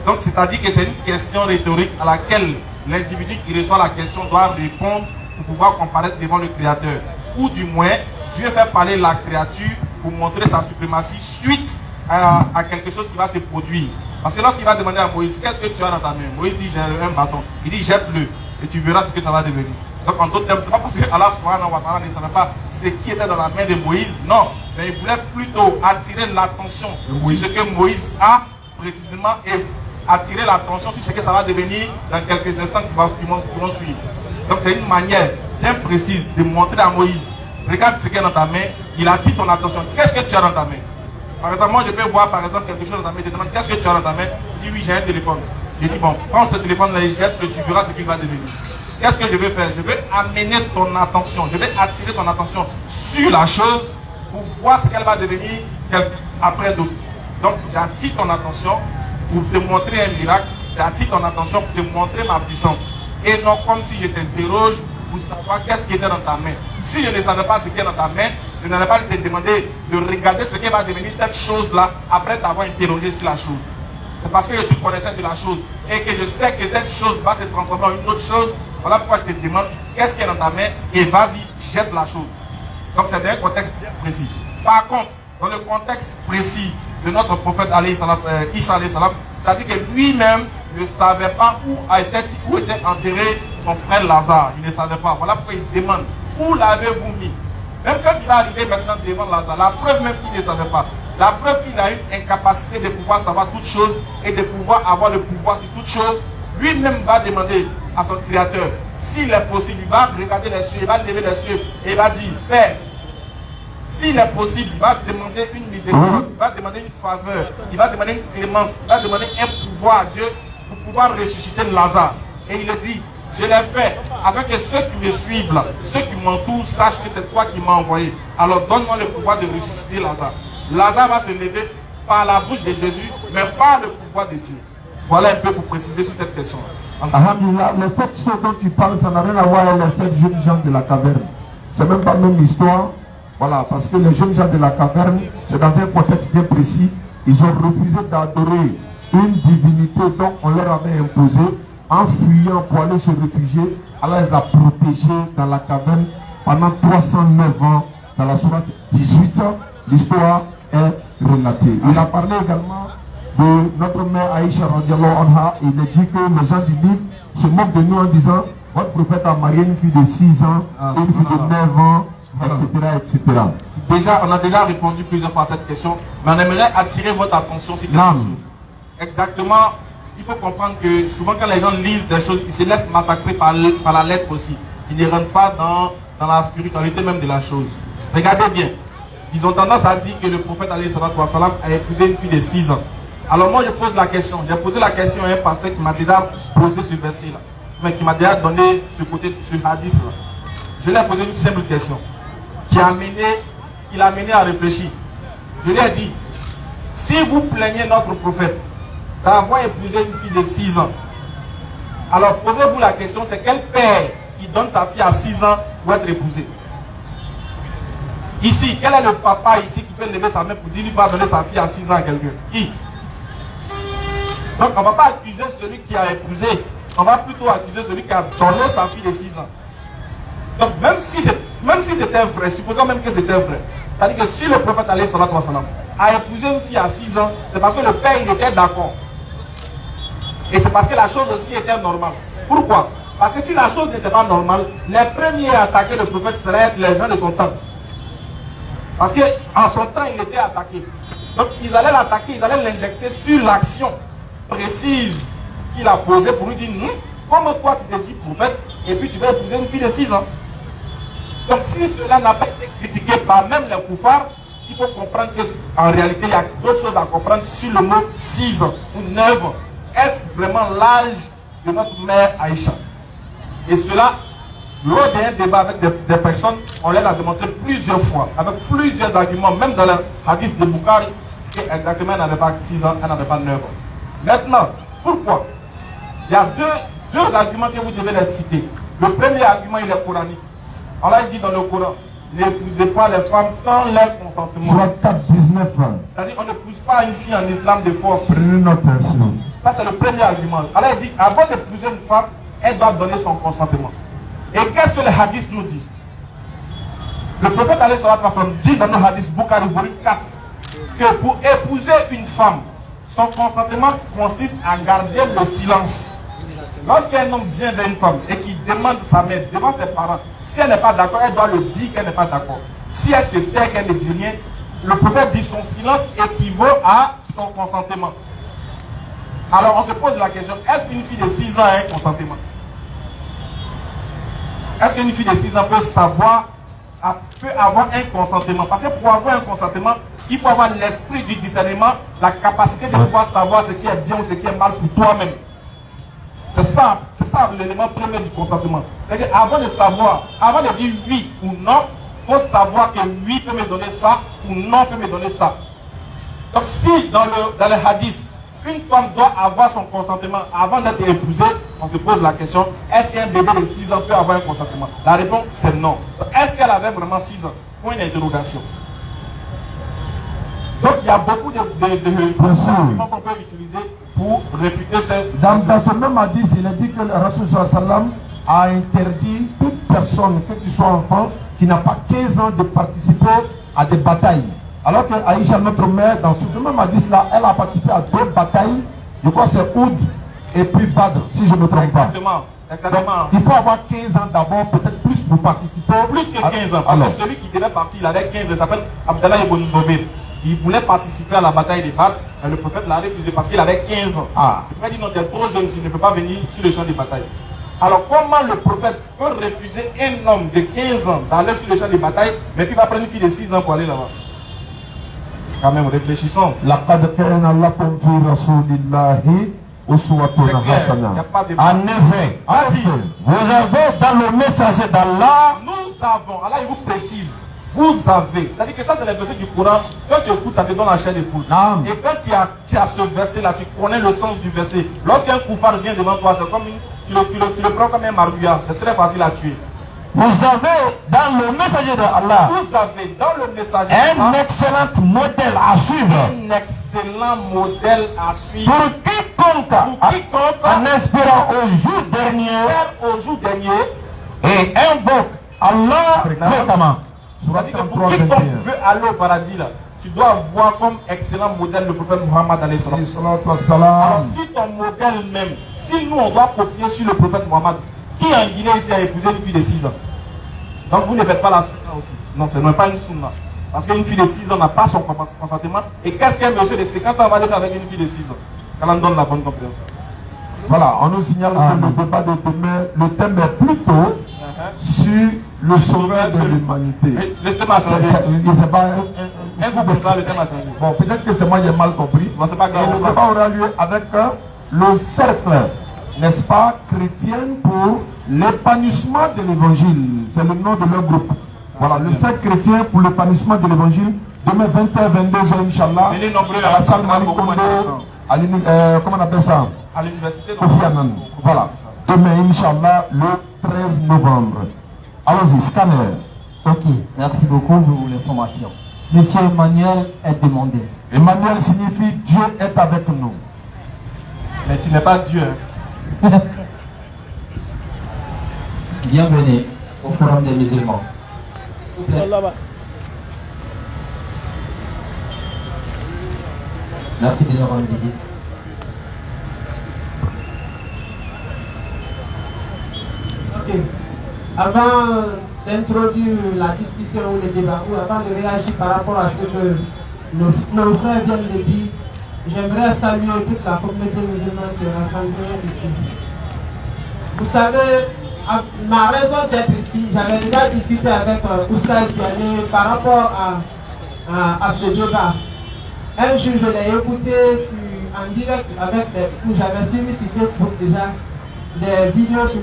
Donc c'est-à-dire que c'est une question rhétorique à laquelle l'individu qui reçoit la question doit répondre pour pouvoir comparaître devant le Créateur. Ou du moins, Dieu fait parler la créature pour montrer sa suprématie suite à quelque chose qui va se produire. Parce que lorsqu'il va demander à Moïse, qu'est-ce que tu as dans ta main? Moïse dit, j'ai un bâton. Il dit, jette-le et tu verras ce que ça va devenir. Donc en d'autres termes, ce n'est pas parce que Allah subhanahu wa ta'ala ne savait pas ce qui était dans la main de Moïse, non, mais il voulait plutôt attirer l'attention sur ce que Moïse a précisément et attirer l'attention sur ce que ça va devenir dans quelques instants qui vont suivre. Donc c'est une manière bien précise de montrer à Moïse, regarde ce qu'il y a dans ta main, il attire ton attention. Qu'est-ce que tu as dans ta main? Par exemple, moi je peux voir par exemple quelque chose dans ta main, je te demande qu'est-ce que tu as dans ta main? Je dis oui, j'ai un téléphone. Je dis bon, prends ce téléphone là et jette-le, tu verras ce qu'il va devenir. qu'est-ce que je vais faire? Je vais amener ton attention, je vais attirer ton attention sur la chose pour voir ce qu'elle va devenir après d'autres. Donc j'attire ton attention pour te montrer un miracle, j'attire ton attention pour te montrer ma puissance. Et non comme si je t'interroge pour savoir qu'est-ce qui était dans ta main. Si je ne savais pas ce qui est dans ta main, je n'allais pas te demander de regarder ce qui va devenir cette chose-là après t'avoir interrogé sur la chose. C'est parce que je suis connaisseur de la chose et que je sais que cette chose va se transformer en une autre chose. Voilà pourquoi je te demande qu'est-ce qui est dans ta main et vas-y, jette la chose. Donc c'est un contexte bien précis. Par contre, dans le contexte précis de notre prophète Isa alayhi salam, c'est-à-dire que lui-même ne savait pas où était enterré son frère Lazare. Il ne savait pas. Voilà pourquoi il demande où l'avez-vous mis. Même quand il va arriver maintenant devant Lazare, la preuve même qu'il ne savait pas. La preuve qu'il a une incapacité de pouvoir savoir toutes choses et de pouvoir avoir le pouvoir sur toutes choses, lui-même va demander à son créateur, s'il est possible, il va regarder les cieux, il va lever les cieux et il va dire, Père, s'il est possible, il va demander une miséricorde, il va demander une faveur, il va demander une clémence, il va demander un pouvoir à Dieu pour pouvoir ressusciter Lazare. Et il dit, je l'ai fait afin que ceux qui me suivent là, ceux qui m'entourent sachent que c'est toi qui m'as envoyé. Alors donne-moi le pouvoir de ressusciter Lazare. Lazare va se lever par la bouche de Jésus, mais par le pouvoir de Dieu. Voilà un peu pour préciser sur cette question. Alhamdulillah, les 7 choses dont tu parles, ça n'a rien à voir avec les 7 jeunes gens de la caverne. C'est même pas la même histoire. Voilà, parce que les jeunes gens de la caverne, c'est dans un contexte bien précis. Ils ont refusé d'adorer une divinité dont on leur avait imposé. En fuyant pour aller se réfugier, Allah les a protégés dans la caverne pendant 309 ans. Dans la sourate 18, l'histoire est relatée. Il a parlé également de notre mère Aïcha radiallahu anha. Il a dit que les gens du livre se moquent de nous en disant votre prophète a marié une fille de 6 ans, une fille de 9 ans, etc., etc. Déjà, on a déjà répondu plusieurs fois à cette question, mais on aimerait attirer votre attention sur quelque chose. Exactement. Il faut comprendre que souvent quand les gens lisent des choses, ils se laissent massacrer par la lettre aussi. Ils ne rentrent pas dans la spiritualité même de la chose. Regardez bien. Ils ont tendance à dire que le prophète alayhi salam a épousé une fille de 6 ans. Alors moi je pose la question. J'ai posé la question à un pasteur qui m'a déjà posé ce verset-là. Mais qui m'a déjà donné ce côté, ce hadith-là. Je lui ai posé une simple question. Qui l'a amené à réfléchir. Je lui ai dit, si vous plaignez notre prophète d'avoir épousé une fille de 6 ans. Alors posez-vous la question, c'est quel père qui donne sa fille à 6 ans pour être épousée? Ici, quel est le papa ici qui peut lever sa main pour dire qu'il va donner sa fille à 6 ans à quelqu'un? Qui? Donc on ne va pas accuser celui qui a épousé, on va plutôt accuser celui qui a donné sa fille de 6 ans. Donc même si c'était vrai, supposons même que c'était vrai, c'est-à-dire que si le prophète alayhi salam a épousé une fille à 6 ans, c'est parce que le père il était d'accord. Et c'est parce que la chose aussi était normale. Pourquoi? Parce que si la chose n'était pas normale, les premiers à attaquer le prophète seraient les gens de son temps. Parce qu'en son temps, il était attaqué. Donc ils allaient l'attaquer, ils allaient l'indexer sur l'action précise qu'il a posée pour lui dire, comment toi tu te dis prophète et puis tu vas épouser une fille de 6 ans. Donc si cela n'a pas été critiqué par même les koufars, il faut comprendre qu'en réalité, il y a d'autres choses à comprendre sur le mot 6 ans ou 9 ans. Est-ce vraiment l'âge de notre mère Aïcha? Et cela, lors d'un débat avec des personnes, on leur a démontré plusieurs fois, avec plusieurs arguments, même dans le hadith de Bukhari, qu'exactement elle n'avait pas 6 ans, elle n'avait pas 9 ans. Maintenant, pourquoi? Il y a deux arguments que vous devez les citer. Le premier argument, il est coranique. Allah dit dans le Coran, n'épousez pas les femmes sans leur consentement. Surat 4, 19. C'est-à-dire qu'on n'épouse pas une fille en islam de force. Prenez notre attention. Ça c'est le premier argument. Allah dit, avant d'épouser une femme, elle doit donner son consentement. Et qu'est-ce que le hadith nous dit? Le prophète alayhi salam dit dans le hadith Bukhari volume 4 que pour épouser une femme, son consentement consiste à garder le silence. Lorsqu'un homme vient vers une femme et qu'il demande sa main devant ses parents, si elle n'est pas d'accord, elle doit le dire qu'elle n'est pas d'accord. Si elle se tait, qu'elle ne dit rien, le prophète dit son silence équivaut à son consentement. Alors on se pose la question, est-ce qu'une fille de 6 ans a un consentement? Est-ce qu'une fille de 6 ans peut avoir un consentement? Parce que pour avoir un consentement, il faut avoir l'esprit du discernement, la capacité de pouvoir savoir ce qui est bien ou ce qui est mal pour toi-même. C'est ça l'élément premier du consentement. C'est-à-dire avant de savoir, avant de dire oui ou non, il faut savoir que oui peut me donner ça ou non peut me donner ça. Donc si dans les hadiths, une femme doit avoir son consentement avant d'être épousée, on se pose la question, est-ce qu'un bébé de 6 ans peut avoir un consentement? La réponse c'est non. Est-ce qu'elle avait vraiment 6 ans? Point d'interrogation. Donc il y a beaucoup de arguments qu'on peut utiliser pour réfuter cette... Dans ce même hadith, il a dit que le Rasul sallam a interdit toute personne, que tu sois enfant, qui n'a pas 15 ans de participer à des batailles. Alors que Aïcha, notre mère, dans ce même hadith-là, elle a participé à 2 batailles. Je crois que c'est Oud et puis Badr, si je ne me trompe pas. Exactement. Donc, il faut avoir 15 ans d'abord, peut-être plus pour participer. Plus que 15 ans. Parce que celui qui devait partir, il avait 15 ans. Il s'appelle Abdallah ibn Nobel. Il voulait participer à la bataille des Badr, mais le prophète l'a refusé parce qu'il avait 15 ans. Le prophète dit non, tu es trop jeune, tu ne peux pas venir sur le champ de bataille. Alors comment le prophète peut refuser un homme de 15 ans d'aller sur le champ de bataille, mais puis il va prendre une fille de 6 ans pour aller là-bas? Quand même, réfléchissons. En effet, vous avez dans le messager d'Allah, nous avons, Allah il vous précise, vous avez, c'est-à-dire que ça c'est le verset du Coran, quand tu écoutes ça te donne la chair de poule. Et quand tu as ce verset là, tu connais le sens du verset. Lorsqu'un koufar vient devant toi, c'est comme tu le prends comme un marguerite, c'est très facile à tuer. Vous avez dans le messager d'Allah, vous avez dans le messager un excellent modèle à suivre. Un excellent modèle à suivre. Pour quiconque, en espérant au jour dernier, et invoque Allah fréquemment. C'est-à-dire que pour quiconque veut aller au paradis là, tu dois voir comme excellent modèle le prophète Muhammad alayhi salam. Alors si ton modèle même, si nous on doit copier sur le prophète Muhammad, qui en Guinée ici a épousé une fille de 6 ans? Donc vous ne faites pas la sunna aussi. Non, ce n'est pas une sunna. Parce qu'une fille de 6 ans n'a pas son consentement. Et qu'est-ce qu'un monsieur de 50 ans va dire avec une fille de 6 ans? Quand on donne la bonne compréhension. Voilà, on nous signale que le débat de demain, le thème est plutôt sur le sauveur de l'humanité. Le thème a changé. C'est pas un coup pour ça, le thème a changé. Bon, peut-être que c'est moi qui ai mal compris. Bon, c'est pas grave. Et le débat aura lieu avec le cercle, n'est-ce pas, chrétien pour l'épanouissement de l'évangile. C'est le nom de leur groupe. Voilà, le cercle chrétien pour l'épanouissement de l'évangile. Demain 20h, 22h, Inch'Allah. Venez nombreux à la salle Malik Kondo, comment on appelle ça? À l'université. Voilà. Demain, Inch'Allah, le 13 novembre. Allons-y, scanner. Ok, merci beaucoup pour l'information. Monsieur Emmanuel est demandé. Emmanuel signifie Dieu est avec nous. Mais tu n'es pas Dieu. Bienvenue au Forum des musulmans. Merci de nous rendre visite. Ok. Avant d'introduire la discussion ou le débat, ou avant de réagir par rapport à ce que nos frères viennent de dire, j'aimerais saluer toute la communauté musulmane qui est rassemblée ici. Vous savez, ma raison d'être ici, j'avais déjà discuté avec Oustaz Diané par rapport à ce débat. Un jour, je l'ai écouté en direct où j'avais suivi sur Facebook déjà des vidéos des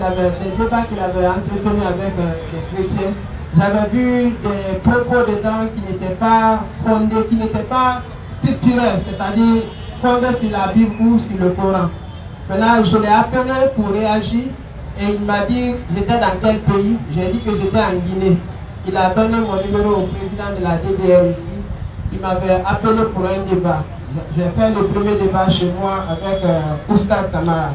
débats qu'il avait entretenus avec des chrétiens. J'avais vu des propos dedans qui n'étaient pas fondés, qui n'étaient pas scripturaires, c'est-à-dire fondés sur la Bible ou sur le Coran. Maintenant, je l'ai appelé pour réagir et il m'a dit j'étais dans quel pays. J'ai dit que j'étais en Guinée. Il a donné mon numéro au président de la DDR ici. Il m'avait appelé pour un débat. J'ai fait le premier débat chez moi avec Oustaz Samara.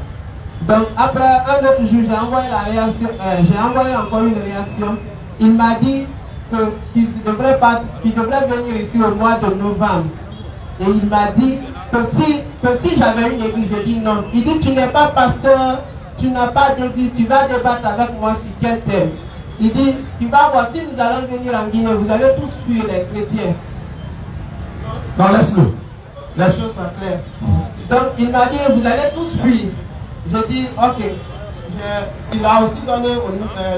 Donc après un autre jour, j'ai envoyé la réaction, j'ai envoyé encore une réaction. Il m'a dit qu'il devrait venir ici au mois de novembre. Et il m'a dit que si j'avais une église, je dis non. Il dit tu n'es pas pasteur, tu n'as pas d'église, tu vas débattre avec moi sur quel thème. Il dit tu vas voir, si nous allons venir en Guinée, vous allez tous fuir les chrétiens. Non, laisse-le. La chose soit claire. Donc il m'a dit vous allez tous fuir. J'ai dit ok. Il a aussi donné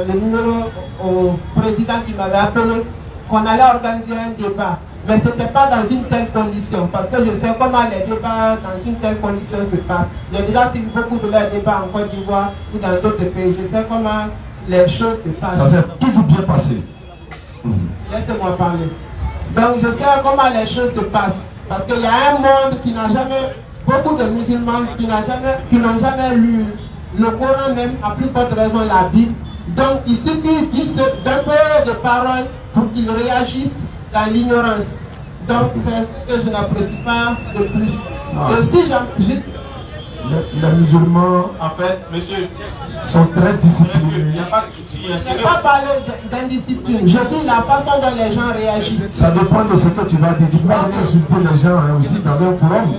le numéro au président qui m'avait appelé qu'on allait organiser un débat. Mais ce n'était pas dans une telle condition, parce que je sais comment les débats dans une telle condition se passent. J'ai déjà suivi beaucoup de leurs débats en Côte d'Ivoire ou dans d'autres pays. Je sais comment les choses se passent. Ça s'est toujours bien passé. Laissez-moi parler. Donc je sais comment les choses se passent. Parce qu'il y a un monde qui n'a jamais, beaucoup de musulmans qui n'ont jamais lu le Coran même, à plus forte raison la Bible. Donc il suffit d'un peu de paroles pour qu'ils réagissent dans l'ignorance. Donc c'est ce que je n'apprécie pas de plus. Et si les musulmans, En fait, monsieur, sont très il disciplinés. n'y a pas de souci. je n'ai pas parlé d'indiscipline, je dis la façon dont les gens réagissent. Ça dépend de ce que tu vas dire. Tu peux pas venir insulter les gens aussi dans un forum.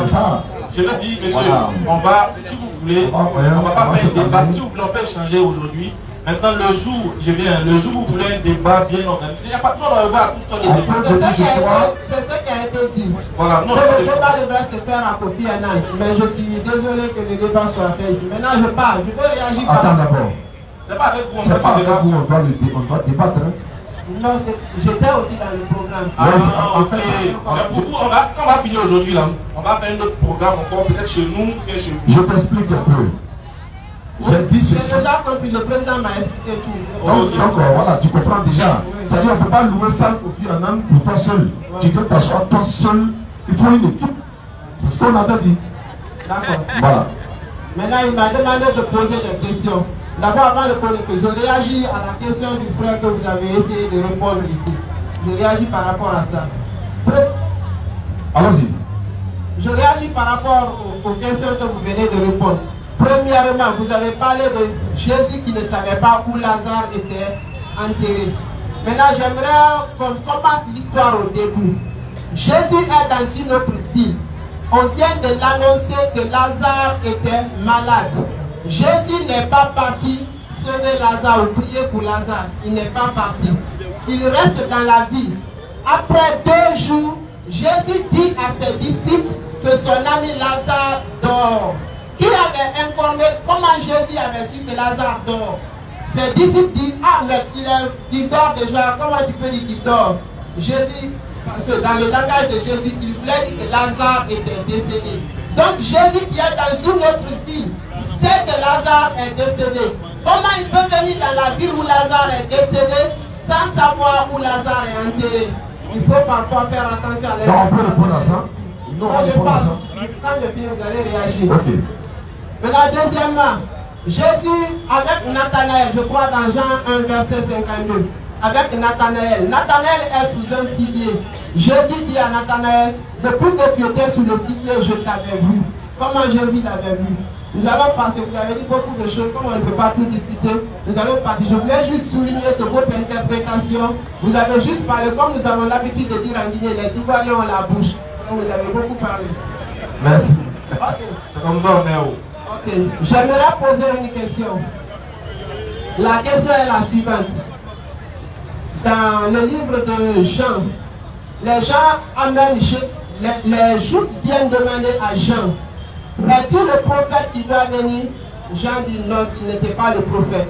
C'est ça. Je le dis, monsieur, Voilà. on va, si vous voulez, On on va pas se faire un débat. parler. Si vous voulez, on peut échanger aujourd'hui. Maintenant, le jour, je viens, le jour où vous voulez un débat bien organisé, il n'y a pas de temps, on va tout seul les débats. C'est ce qui a été dit. Voilà, non, Le débat devrait se faire à Kofi Annan, mais je suis désolé que le débat soit fait ici. Maintenant, je parle, je peux réagir par Attends d'abord. c'est pas avec vous, on C'est fait pas ce avec débat. vous, on doit débattre. Hein. Non, j'étais aussi dans le programme. Ah, en ok. fait, Mais pour vous, quand on va finir aujourd'hui, là, on va faire un autre programme encore, peut-être chez nous et chez vous. Je t'explique un peu. J'ai dit J'ai ceci. déjà compris, le président m'a expliqué tout. Donc, voilà, tu comprends déjà. C'est-à-dire qu'on ne peut pas louer ça au Kofi Annan pour toi seul. Tu dois t'asseoir toi seul. Il faut une équipe. C'est ce qu'on avait dit. D'accord. Voilà. Maintenant, il m'a demandé de poser des questions. D'abord, avant de poser des questions, je réagis à la question du frère que vous avez essayé de répondre ici. Je réagis par rapport à ça. Allons-y. Je réagis par rapport aux questions que vous venez de répondre. Premièrement, vous avez parlé de Jésus qui ne savait pas où Lazare était enterré. Maintenant, j'aimerais qu'on commence l'histoire au début. Jésus est dans une autre ville. On vient de l'annoncer que Lazare était malade. Jésus n'est pas parti sauver Lazare ou prier pour Lazare. Il n'est pas parti. Il reste dans la ville. Après 2 jours, Jésus dit à ses disciples que son ami Lazare dort. Qui avait informé comment Jésus avait su que Lazare dort? Ses disciples disent, ah mais il dort déjà, comment tu peux dire qu'il dort? Jésus, parce que dans le langage de Jésus, il voulait dire que Lazare était décédé. Donc Jésus qui est dans une autre ville, sait que Lazare est décédé. Comment il peut venir dans la ville où Lazare est décédé sans savoir où Lazare est enterré? Il faut parfois faire attention à les Donc, on peut répondre à ça. Non, on répond à ça. Quand je finis, vous allez réagir. Ok. Maintenant, deuxièmement, Jésus avec Nathanaël, je crois dans Jean 1, verset 52, avec Nathanaël. Nathanaël est sous un figuier. Jésus dit à Nathanaël, depuis que tu étais sous le figuier, je t'avais vu. Comment Jésus l'avait vu? Nous allons passer, vous avez dit beaucoup de choses, comme on ne peut pas tout discuter, nous allons passer. Je voulais juste souligner que votre interprétation, vous avez juste parlé, comme nous avons l'habitude de dire en Guinée, les Ivoiriens ont la bouche. Donc vous avez beaucoup parlé. Merci. Ok. C'est comme ça, on est où? Ok, j'aimerais poser une question. La question est la suivante. Dans le livre de Jean, les gens amènent, les Juifs viennent demander à Jean, es-tu le prophète qui doit venir? Jean dit non, il n'était pas le prophète.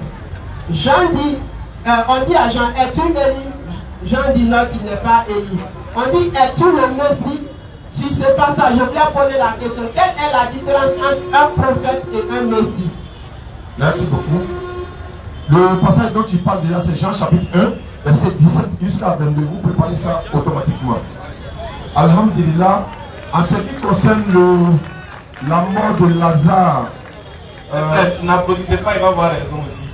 Jean dit, on dit à Jean, es-tu Élie? Jean dit non, il n'est pas Élie. On dit, es-tu le Messie? Si c'est pas ça, je voulais poser la question. Quelle est la différence entre un prophète et un messie? Merci beaucoup. Le passage dont tu parles déjà, c'est Jean chapitre 1, verset 17 jusqu'à 22. Vous préparez ça automatiquement. Alhamdulillah, en ce qui concerne la mort de Lazare, N'applaudissez pas, il va avoir raison aussi.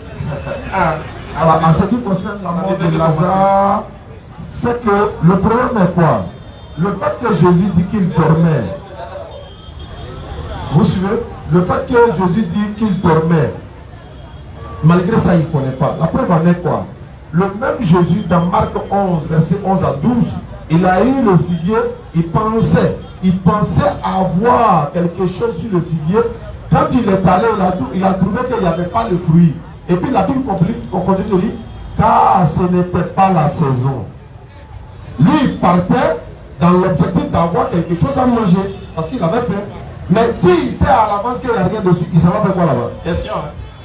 alors, en ce qui concerne la mort de Lazare, c'est que le problème est quoi? Le fait que Jésus dit qu'il dormait, vous suivez? Le fait que Jésus dit qu'il dormait, malgré ça, il ne connaît pas. La preuve en est quoi? Le même Jésus, dans Marc 11, verset 11 à 12, il a eu le figuier, il pensait avoir quelque chose sur le figuier. Quand il est allé, il a trouvé qu'il n'y avait pas le fruit. Et puis la Bible continue de dire, car ce n'était pas la saison. Lui, il partait dans l'objectif d'avoir quelque chose à manger, parce qu'il avait faim. Mais s'il sait à l'avance qu'il n'y a rien dessus, il ne savait pas quoi là-bas. Question.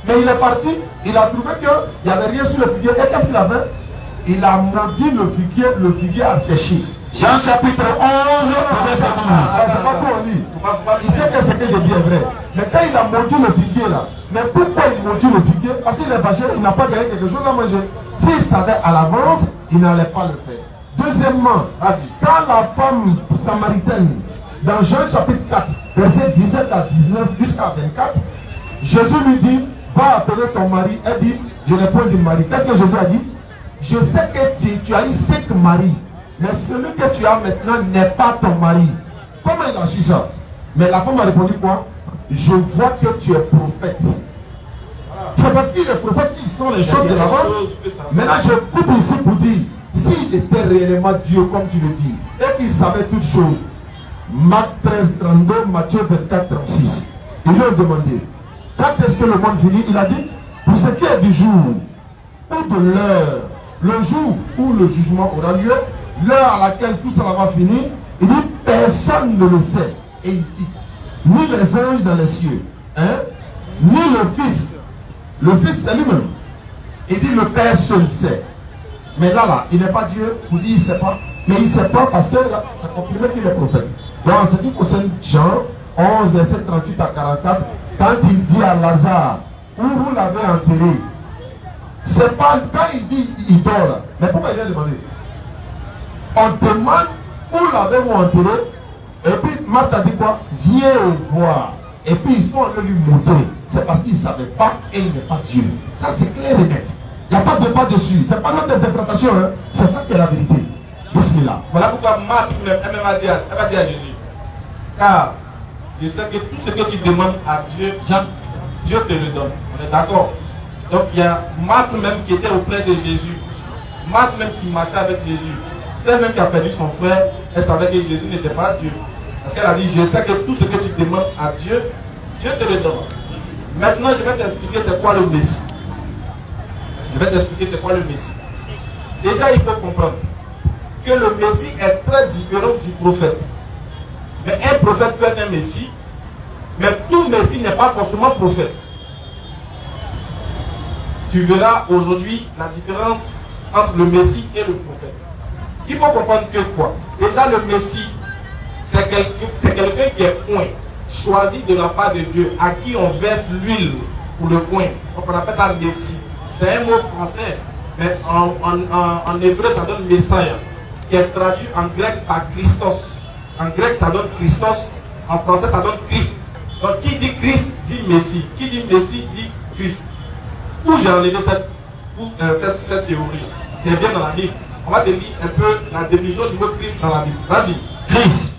Mais il est parti, il a trouvé qu'il n'y avait rien sur le figuier. Et qu'est-ce qu'il a fait? Il a maudit le figuier a séché. Jean chapitre 11, verset 12. C'est pas tout on lit. Il sait que ce que je dis est vrai. Mais quand il a mordu le figuier là, mais pourquoi il mordit le figuier? Parce qu'il est fâché, il n'a pas gagné quelque chose à manger. S'il savait à l'avance, il n'allait pas le faire. Deuxièmement, quand la femme samaritaine, dans Jean chapitre 4, verset 17 à 19 jusqu'à 24, Jésus lui dit, va appeler ton mari. Elle dit, je n'ai point de mari. Qu'est-ce que Jésus a dit? Je sais que tu as eu 5 maris, mais celui que tu as maintenant n'est pas ton mari. Comment il a su ça? Mais la femme a répondu quoi? Je vois que tu es prophète. C'est parce qu'il est prophète qu'ils sont les choses de l'avance. Maintenant je coupe ici pour dire, s'il était réellement Dieu comme tu le dis, et qu'il savait toutes choses, Marc 13, 32, Matthieu 24, 36, ils lui ont demandé, quand est-ce que le monde finit? Il a dit, pour ce qui est du jour ou de l'heure, le jour où le jugement aura lieu, l'heure à laquelle tout cela va finir, il dit, personne ne le sait. Et il cite, ni les anges dans les cieux, ni le Fils. Le Fils c'est lui-même. Il dit, le Père seul sait. Mais là, il n'est pas Dieu pour dire il ne sait pas. Mais il ne sait pas parce que c'est confirmé qu'il est prophète. Donc, en ce qui concerne Jean 11, verset 38 à 44, quand il dit à Lazare, où vous l'avez enterré, c'est pas quand il dit il dort. Mais pourquoi il a demandé? On demande où l'avez-vous enterré? Et puis Marthe a dit quoi? Viens voir. Et puis ils sont allés lui montrer. C'est parce qu'il ne savait pas et il n'est pas Dieu. Ça c'est clair et net. Il n'y a pas de débat dessus. C'est pas notre interprétation. Hein? C'est ça qui est la vérité. Bismillah. Voilà pourquoi Marthe elle va dire à Jésus. Car je sais que tout ce que tu demandes à Dieu, Dieu te le donne. On est d'accord? Donc il y a Marthe même qui était auprès de Jésus. Marthe même qui marchait avec Jésus. Celle même qui a perdu son frère, elle savait que Jésus n'était pas Dieu. Parce qu'elle a dit, je sais que tout ce que tu demandes à Dieu, Dieu te le donne. Maintenant, je vais t'expliquer c'est quoi le Messie. Je vais t'expliquer c'est quoi le Messie. Déjà, il faut comprendre que le Messie est très différent du prophète. Mais un prophète peut être un Messie, mais tout Messie n'est pas forcément prophète. Tu verras aujourd'hui la différence entre le Messie et le prophète. Il faut comprendre que quoi? Déjà le Messie, c'est quelqu'un qui est point, choisi de la part de Dieu, à qui on verse l'huile pour le point. Donc on appelle ça Messie. C'est un mot français, mais en hébreu ça donne Messiah, qui est traduit en grec par Christos. En grec ça donne Christos, en français ça donne Christ. Donc qui dit Christ dit Messie, qui dit Messie dit Christ. Où j'ai enlevé cette théorie? C'est bien dans la Bible. On va te lire un peu la définition du mot Christ dans la Bible. Vas-y. Christ.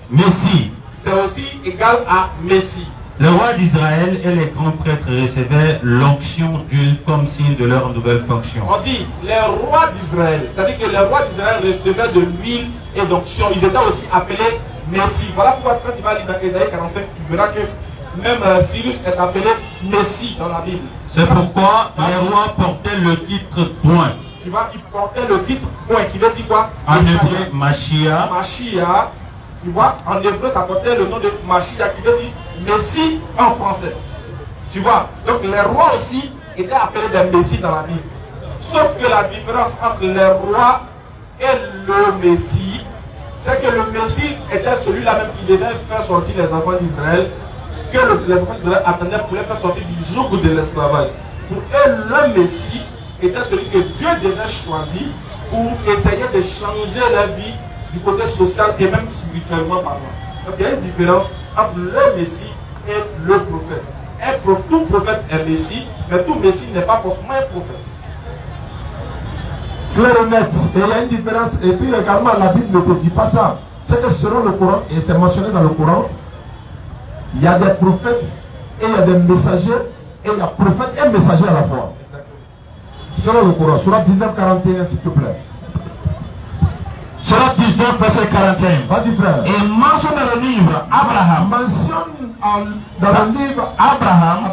Messie. C'est aussi égal à Messie. Le roi d'Israël et les grands prêtres recevaient l'onction d'huile comme signe de leur nouvelle fonction. On dit les rois d'Israël. C'est-à-dire que les rois d'Israël recevaient de l'huile et d'onction. Ils étaient aussi appelés Messie. Voilà pourquoi quand tu vas lire dans Ésaïe 45, tu verras que même Cyrus est appelé Messie dans la Bible. C'est pourquoi les rois portaient le titre point. Tu vois, il portait le titre point qui veut dire quoi? En hébreu, Machia. Machia. Tu vois, en hébreu, ça portait le nom de Machia qui veut dire Messie en français. Tu vois, donc les rois aussi étaient appelés des Messies dans la Bible. Sauf que la différence entre les rois et le Messie, c'est que le Messie était celui-là même qui devait faire sortir les enfants d'Israël, que les enfants d'Israël attendaient pour les faire sortir du joug de l'esclavage. Pour eux, le Messie était celui que Dieu devait choisir pour essayer de changer la vie du côté social et même spirituellement parlant. Donc il y a une différence entre le Messie et le prophète. Tout prophète est Messie, mais tout Messie n'est pas forcément un prophète. Clair et net. Et il y a une différence. Et puis également, la Bible ne te dit pas ça. C'est que selon le Coran, et c'est mentionné dans le Coran, il y a des prophètes et il y a des messagers, et il y a prophètes et messagers à la fois. Selon le Coran, Surat 19, 41, s'il te plaît. Surat 19, verset 41. Vas-y, frère. Et mentionne dans le livre Abraham. Mentionne dans le livre Abraham,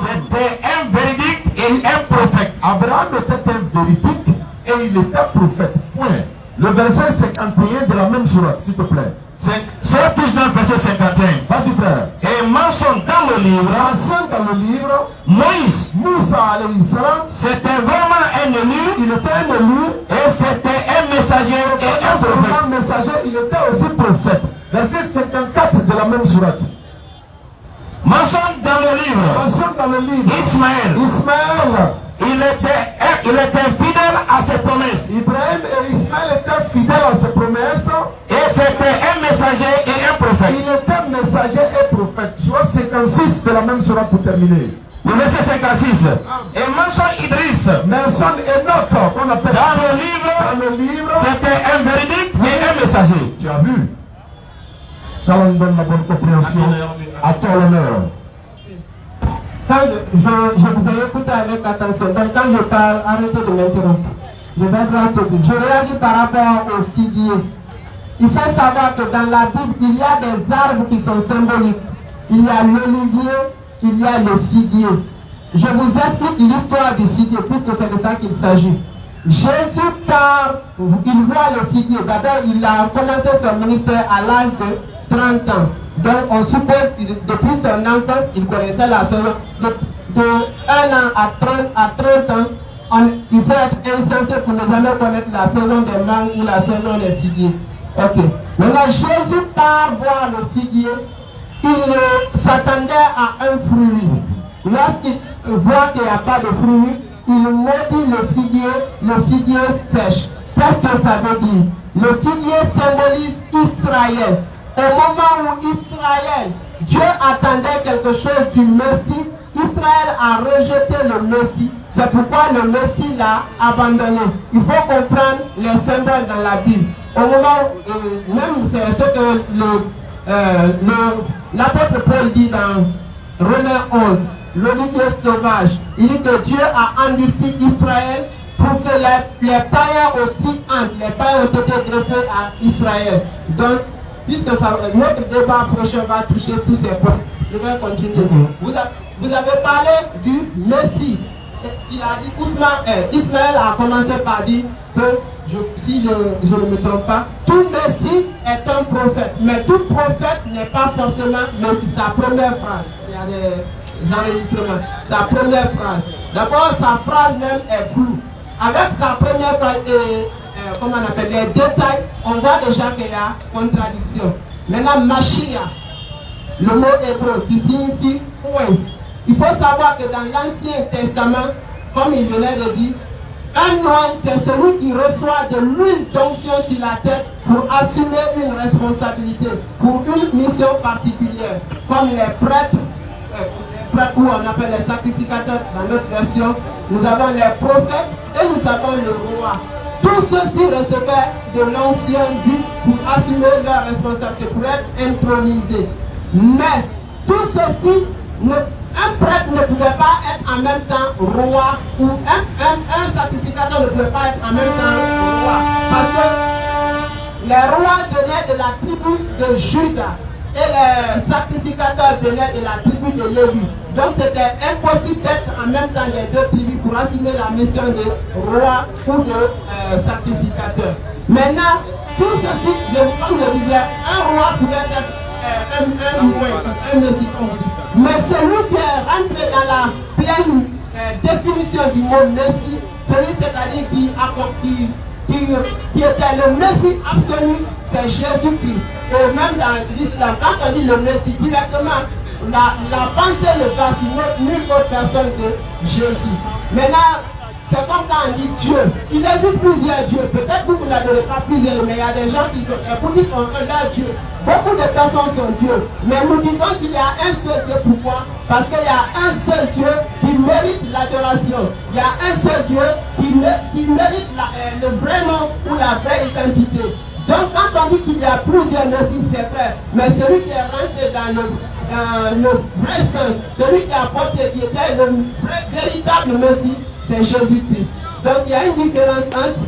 c'était un véridique et un prophète. Abraham était un véridique et il était prophète. Point. Le verset 51 de la même sourate, s'il te plaît. Surat 19, verset 51. Vas-y, frère. Et mentionne dans le livre Moïse. Moussa alayhi salam, c'était vraiment un élu. il était un élu et c'était un messager et un prophète. la même sourate. Mentionne dans le livre. Mentionne dans le livre. Ismaël. Il était fidèle à ses promesses. Ibrahim et Ismaël étaient fidèles à ses promesses. Et c'était un messager et un prophète. Il était messager et prophète. Soit 56 de la même sourate pour terminer. Le verset 56. Et mentionne Idriss. Mentionne Enoch qu'on appelle. Dans le livre, c'était un véridique et un messager. Tu as vu? Quand on donne la bonne compréhension, à ton honneur. Quand je vous ai écouté avec attention, donc quand je parle, arrêtez de m'interrompre. Je vais droit au but. Je réagis par rapport au figuier. Il faut savoir que dans la Bible, il y a des arbres qui sont symboliques. Il y a l'olivier, il y a le figuier. Je vous explique l'histoire du figuier, puisque c'est de ça qu'il s'agit. Jésus, quand il voit le figuier, d'abord il a commencé son ministère à l'âge de 30 ans. Donc on suppose que depuis son enfance, il connaissait la saison. De 1 an à 30 ans, il faut être insensé pour ne jamais connaître la saison des mangues ou la saison des figuiers. Ok. Maintenant, Jésus part voir le figuier. Il s'attendait à un fruit. Lorsqu'il voit qu'il n'y a pas de fruit, il maudit le figuier sèche. Qu'est-ce que ça veut dire? Le figuier symbolise Israël. Au moment où Israël, Dieu attendait quelque chose du Messie, Israël a rejeté le Messie. C'est pourquoi le Messie l'a abandonné. Il faut comprendre les symboles dans la Bible. Au moment, même c'est ce que l'apôtre Paul dit dans Romains 11, l'olivier sauvage. Il dit que Dieu a endurci Israël pour que les païens aussi entrent. Les païens ont été greffés à Israël. Donc, puisque notre débat prochain va toucher tous ces points, je vais continuer. Vous avez parlé du Messie. Il a dit, Ismaël a commencé par dire que, si je ne me trompe pas, tout Messie est un prophète. Mais tout prophète n'est pas forcément Messie. Sa première phrase, il y a des enregistrements. Sa première phrase. D'abord, sa phrase même est floue. Avec sa première phrase et comment on appelle les détails, on voit déjà qu'il y a contradiction. Maintenant, Mashiach, le mot hébreu qui signifie point. Il faut savoir que dans l'Ancien Testament, comme il venait de dire, un moine, c'est celui qui reçoit de l'huile d'onction sur la tête pour assumer une responsabilité, pour une mission particulière, comme les prêtres, ou on appelle les sacrificateurs dans notre version. Nous avons les prophètes et nous avons le roi. Tous ceux-ci recevaient de l'onction pour assumer leur responsabilité, pour être intronisés. Mais tout ceci, un prêtre ne pouvait pas être en même temps roi, ou un sacrificateur ne pouvait pas être en même temps roi. Parce que les rois venaient de la tribu de Juda et les sacrificateurs venaient de la tribu de Lévi. Donc c'était impossible d'être en même temps les deux tribus pour assumer la mission de roi ou de sacrificateur. Maintenant, tout ceci, comme je disais, un roi pouvait être un messie, mais celui qui est rentré dans la pleine définition du mot messie, celui c'est-à-dire qui était le messie absolu, c'est Jésus-Christ. Et même dans l'islam, quand on dit le messie directement, la pensée ne va sur nulle autre personne que Jésus. Maintenant, c'est comme quand on dit Dieu. Il existe plusieurs dieux. Peut-être que vous n'adorez pas plusieurs, mais il y a des gens qui sont bouddhistes sont un Dieu. Beaucoup de personnes sont dieux. Mais nous disons qu'il y a un seul Dieu. Pourquoi? Parce qu'il y a un seul Dieu qui mérite l'adoration. Il y a un seul Dieu qui mérite le vrai nom ou la vraie identité. Donc quand on dit qu'il y a plusieurs messies, c'est vrai. Mais celui qui est rentré dans le vrai sens, celui qui a porté, qui était le véritable messie, c'est Jésus-Christ. Donc il y a une différence entre,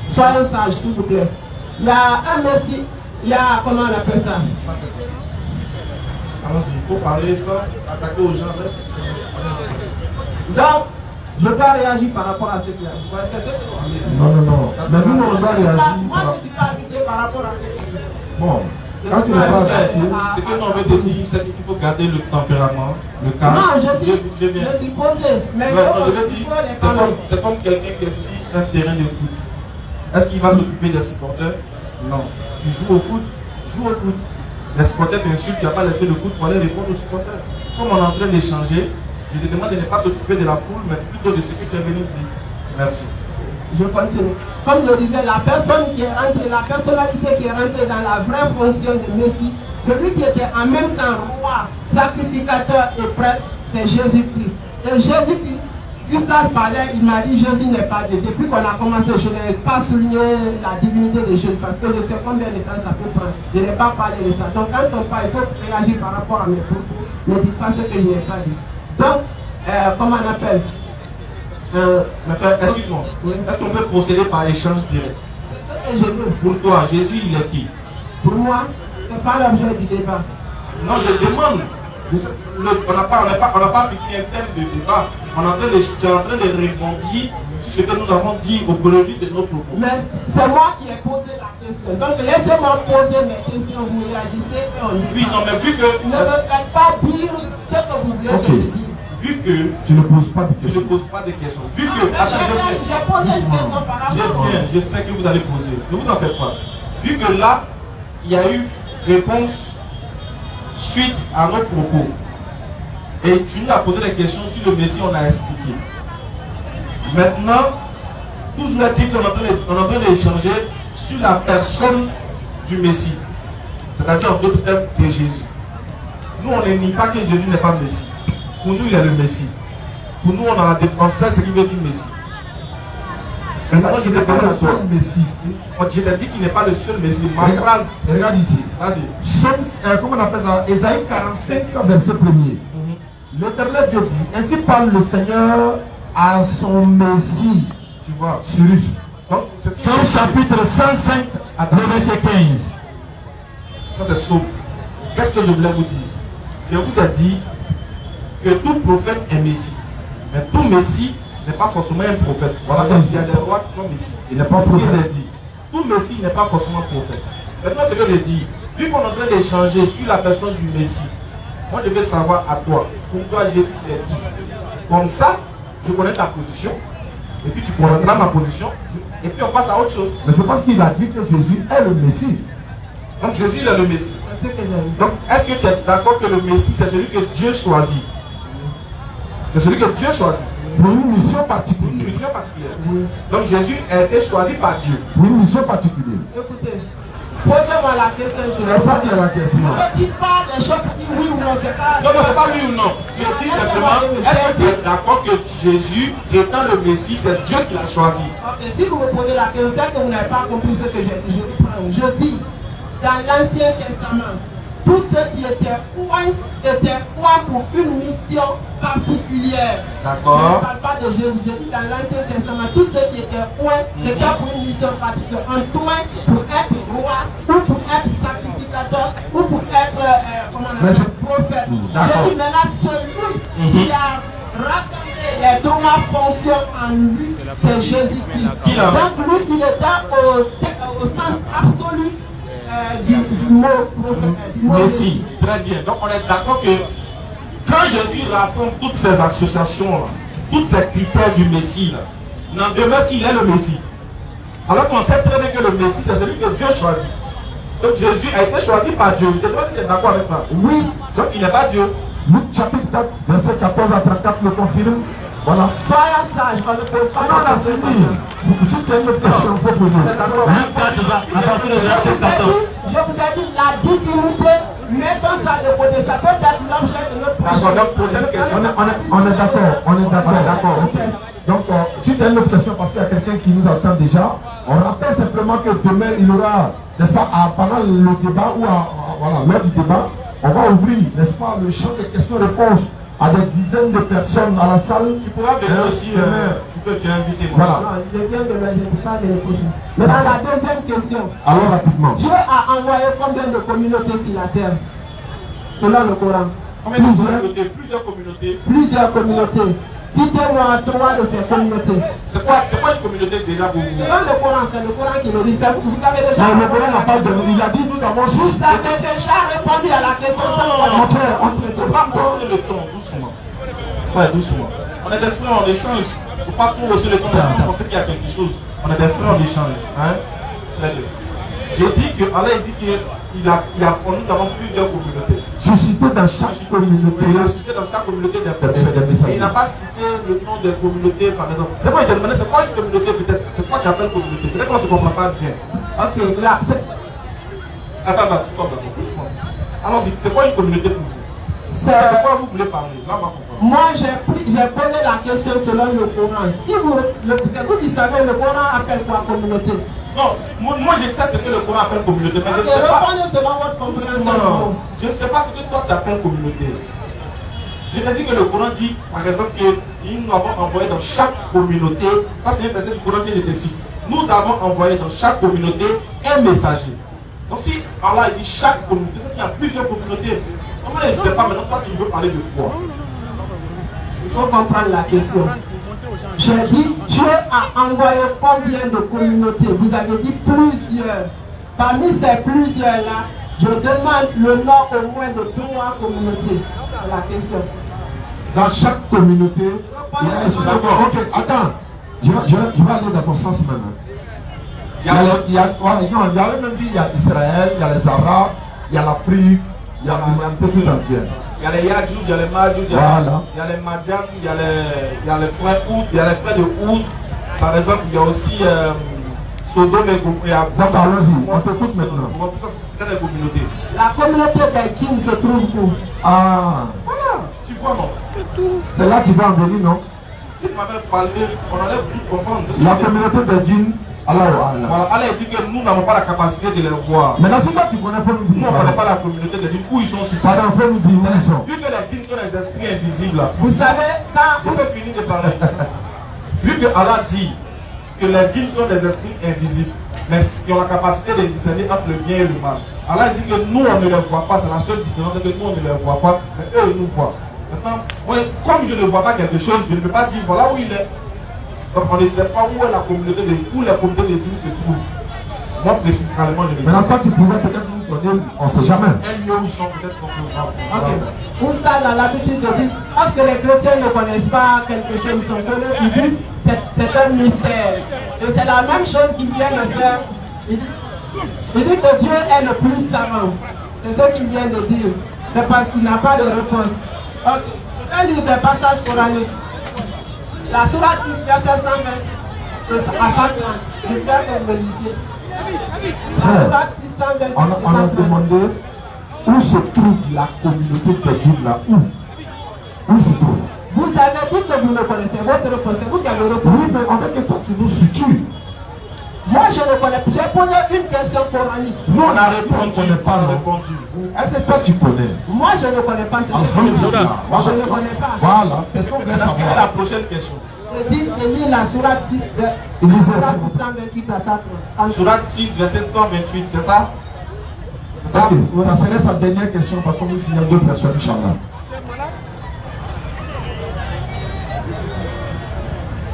soyons sages s'il vous plaît, il y a un messie, il y a, comment on appelle ça? Allons-y, il faut parler sans attaquer aux gens. Donc, je dois réagir par rapport à ce qu'il y a. Non. Mais nous, on doit réagir. Moi, je ne suis pas habitué par rapport à ce qu'il y a. Bon. Quand tu n'es pas habitué. Ce que l'on veut te dire, c'est qu'il faut garder le tempérament, le calme. Non, je suis posé. Mais c'est comme quelqu'un qui est sur un terrain de foot. Est-ce qu'il va s'occuper des supporters? Non. Tu joues au foot, joue au foot. les supporters t'insultent, tu n'as pas laissé le foot pour aller répondre aux supporters. Comme on est en train d'échanger, je te demande de ne pas t'occuper de la foule, mais plutôt de ce que tu es venu dire. Merci. Je continue. Comme je disais, la personne qui est rentrée, la personnalité qui est rentrée dans la vraie fonction de Messie, celui qui était en même temps roi, sacrificateur et prêtre, c'est Jésus-Christ. Et Jésus-Christ, Gustave parlait, il m'a dit Jésus n'est pas Dieu. Depuis qu'on a commencé, je n'ai pas souligné la divinité de Jésus parce que je sais combien de temps ça peut prendre. Je n'ai pas parlé de ça. Donc quand on parle, il faut réagir par rapport à mes propos. Ne dites pas ce que je n'ai pas dit. Donc, comment on appelle excuse-moi. Oui. Est-ce qu'on peut procéder par échange direct? C'est ce que je veux. Pour toi, Jésus, il est qui? Pour moi, ce n'est pas l'objet du débat. Non, je demande. On n'a pas fixé un thème de débat. Tu es en train de répondre sur ce que nous avons dit au produit de nos propos. Mais c'est moi qui ai posé la question. Donc laissez-moi poser mes questions. Vous réagissez et on y Oui, non, mais vu que... Ne me faites pas dire ce que vous voulez que je dise. Vu que tu ne poses pas de questions. Je ne pose pas de questions. Vu que... J'ai posé une question par rapport à... Je sais que vous allez poser. Ne vous en faites pas. Vu que là, il y a eu réponse suite à nos propos. Et tu nous as posé des questions sur le Messie, on a expliqué. Maintenant, toujours est-il qu'on est en train d'échanger sur la personne du Messie. C'est-à-dire en d'autres termes de Jésus. Nous, on ne nie pas que Jésus n'est pas le Messie. Pour nous, il est le Messie. Pour nous, on sait ce qu'il veut dire Messie. Maintenant, je n'ai pas le seul Messie. Je t'ai dit qu'il n'est pas le seul Messie. Ma phrase. Regarde ici. Vas-y. Comment on appelle ça? Ésaïe 45, verset 1er. L'Éternel Dieu dit, ainsi parle le Seigneur à son Messie. Tu vois. Cyrus. Donc, Psaume chapitre 105, verset 15. Ça c'est sauve. Qu'est-ce que je voulais vous dire? Je vous ai dit que tout prophète est Messie. Mais tout Messie n'est pas forcément un prophète. Voilà, il y a des rois qui sont Messie. Il n'est pas prophète. J'ai dit. Tout Messie n'est pas forcément prophète. Maintenant, ce que j'ai dit, vu qu'on est en train d'échanger sur la personne du Messie, moi je veux savoir à toi, pour toi Jésus est qui? Comme ça, je connais ta position, et puis tu connaîtras ma position, et puis on passe à autre chose. Mais je pense qu'il a dit que Jésus est le Messie. Donc Jésus il est le Messie. Donc est-ce que tu es d'accord que le Messie c'est celui que Dieu choisit? C'est celui que Dieu choisit. Pour une mission particulière. Une mission particulière. Oui. Donc Jésus a été choisi par Dieu. Pour une mission particulière. Écoutez, posez-moi la question. Je ne sais pas dire la question. Ne dites pas des choses qui disent oui ou non. C'est pas... Non, c'est pas oui ou non. Je dis simplement, est-ce que tu es d'accord que Jésus, étant le Messie, c'est Dieu qui l'a choisi? Ok, si vous me posez la question, c'est que vous n'avez pas compris ce que j'ai dit. Je dis, dans l'Ancien Testament, tous ceux qui étaient oints pour une mission particulière. D'accord. Je ne parle pas de Jésus, je dis dans l'Ancien Testament, tous ceux qui étaient oints, c'était pour une mission particulière. Un oint pour être roi, ou pour être sacrificateur, ou pour être prophète. Je dis maintenant, celui qui a rassemblé les trois fonctions en lui, c'est Jésus-Christ. Donc lui, il était au sens absolu du mot Messie. Très bien. Donc on est d'accord que quand Jésus rassemble toutes ces associations-là, tous ces critères du Messie, n'en demeure qu'il est le Messie. Alors qu'on sait très bien que le Messie, c'est celui que Dieu choisit. Donc Jésus a été choisi par Dieu. Je ne sais pas si tu es d'accord avec ça. Oui. Donc il n'est pas Dieu. Luc chapitre 4, verset 14 à 34 le confirme. Voilà. Soyez sage, on ne peut pas. Non, on a fini. Si tu as une autre question, il faut poser. Je vous ai dit la divinité, mettons ça de côté, ça peut être l'objet de notre prochaine question. On est d'accord. Donc, si tu as une autre question, parce qu'il y a quelqu'un qui nous attend déjà, on rappelle simplement que demain, il y aura, n'est-ce pas, pendant le débat ou lors du débat, on va ouvrir, n'est-ce pas, le champ de questions-réponses à des dizaines de personnes à la salle. Tu pourras venir aussi, tu peux t'inviter. Voilà. Non, je viens de la, je ne pas de l'écouter. Maintenant, la deuxième question. Alors, rapidement. Dieu a envoyé combien de communautés sur la terre? Selon le Coran. Combien de communautés? Plusieurs communautés. Plusieurs communautés. Citez-moi trois de ces communautés. C'est quoi une communauté déjà pour vous? Selon le Coran, c'est le Coran qui le dit. Vous avez déjà. Non, le Coran n'a pas donné. Il a dit nous avons. Vous avez déjà répondu à la question sans on ne peut pas passer le temps, doucement. Ouais, doucement. On est des frères, on échange. Il ne faut pas trop hausser le temps. On pense qu'il y a quelque chose. On est des frères, on échange. Hein? Très bien. J'ai dit que Allah dit que nous avons plusieurs communautés. Suscité dans chaque communauté. Il a suscité dans chaque communauté des des messagers. Il n'a pas cité le nom des communautés, par exemple. C'est moi qui ai demandé, c'est quoi une communauté peut-être? C'est quoi j'appelle communauté? Peut-être qu'on ne se comprend pas bien. Ok, là, c'est... Attends, stop d'abord. Allons-y, c'est quoi une communauté pour vous? C'est de quoi vous voulez parler? Là, on va comprendre. Moi, j'ai posé la question selon le Coran. Si vous qui savez, le Coran appelle quoi communauté? Non, moi je sais ce que le Coran appelle communauté, mais je ne sais pas. Répondez selon votre compréhension. Non, je ne sais pas ce que toi tu appelles communauté. Je t'ai dit que le Coran dit, par exemple, que nous avons envoyé dans chaque communauté, ça c'est un verset du Coran qui est ici. Nous avons envoyé dans chaque communauté un messager. Donc si Allah dit chaque communauté, c'est qu'il y a plusieurs communautés. Comment je ne sais pas maintenant, toi tu veux parler de quoi? Il faut comprendre la question. J'ai dit, Dieu a envoyé combien de communautés? Vous avez dit plusieurs. Parmi ces plusieurs-là, je demande le nom au moins de 3 communautés. C'est la question. Dans chaque communauté, il y a un sujet. Ok, attends. Je vais aller dans ton sens maintenant. Il y a même dit, il y a Israël, il y a les Arabes, il y a l'Afrique, il y a l'humanité tout entière. Il y a les Yadjoud, il y a les Madjoud, il y a les Madian, il y a les frères Oud, il y a les frères de Oud. Par exemple, il y a aussi Sodome et Gomorrhe. Donc allons-y, on t'écoute maintenant. C'est des communautés. La communauté des djinns se trouve où? Ah, Voilà, tu vois non? c'est là que tu vas en venir, non? Si tu m'avais parlé, on allait plus comprendre. La communauté des djinns, Allah. Voilà, Allah dit que nous n'avons pas la capacité de les voir. Maintenant, si toi tu connais pas nous dire. Nous on ne connaît pas la communauté des djinns, où ils sont situés. Pardon, faut nous dire où ils sont. Vu que les djinns sont les esprits invisibles là. Vous savez, quand Je peux finir de parler. Vu que Allah dit que les djinns sont des esprits invisibles, mais qui ont la capacité de discerner entre le bien et le mal. Allah dit que nous on ne les voit pas, c'est la seule différence, c'est que nous on ne les voit pas, mais eux ils nous voient. Maintenant, comme je ne vois pas quelque chose, je ne peux pas dire voilà où il est. Donc on ne sait pas où est la communauté où la communauté des djinns se trouve. Moi précisément je ne sais pas. Maintenant, toi tu pourrais peut-être nous connaître, on ne sait jamais. Un lieu où ils sont peut-être qu'on peut voir. ok, Oustaz a l'habitude de dire, parce que les chrétiens ne connaissent pas quelque chose, ils sont connus, ils disent c'est un mystère. Et c'est la même chose qu'il vient de faire. Il dit que Dieu est le plus savant. C'est ce qu'il vient de dire. C'est parce qu'il n'a pas de réponse. Ok, je vais lire des passages coraniques. La sourate 6, verset 120 à 130. Je vais faire comme Mélisée. La sourate 6, 120 On a demandé où se trouve la communauté des djinns là. Où il se trouve? Vous avez dit que vous ne connaissez votre réponse. C'est vous qui avez répondu. Oui, mais on veut que toi tu nous situes. Moi je ne connais pas. J'ai posé une question coranique. Nous on a répondu, on ne connaît pas. Est-ce que toi tu connais? Moi je ne connais pas. Alhamdulillah. Je ne connais pas. Voilà, c'est ce qu'on veut Quelle est la savoir. prochaine question? Je dis, je lis la sourate 6 de sourate 128 à 130. Sourate 6, verset 128, c'est ça? C'est ça? Ok, ça serait sa dernière question parce qu'on nous signale 2 personnes, Inch'Allah.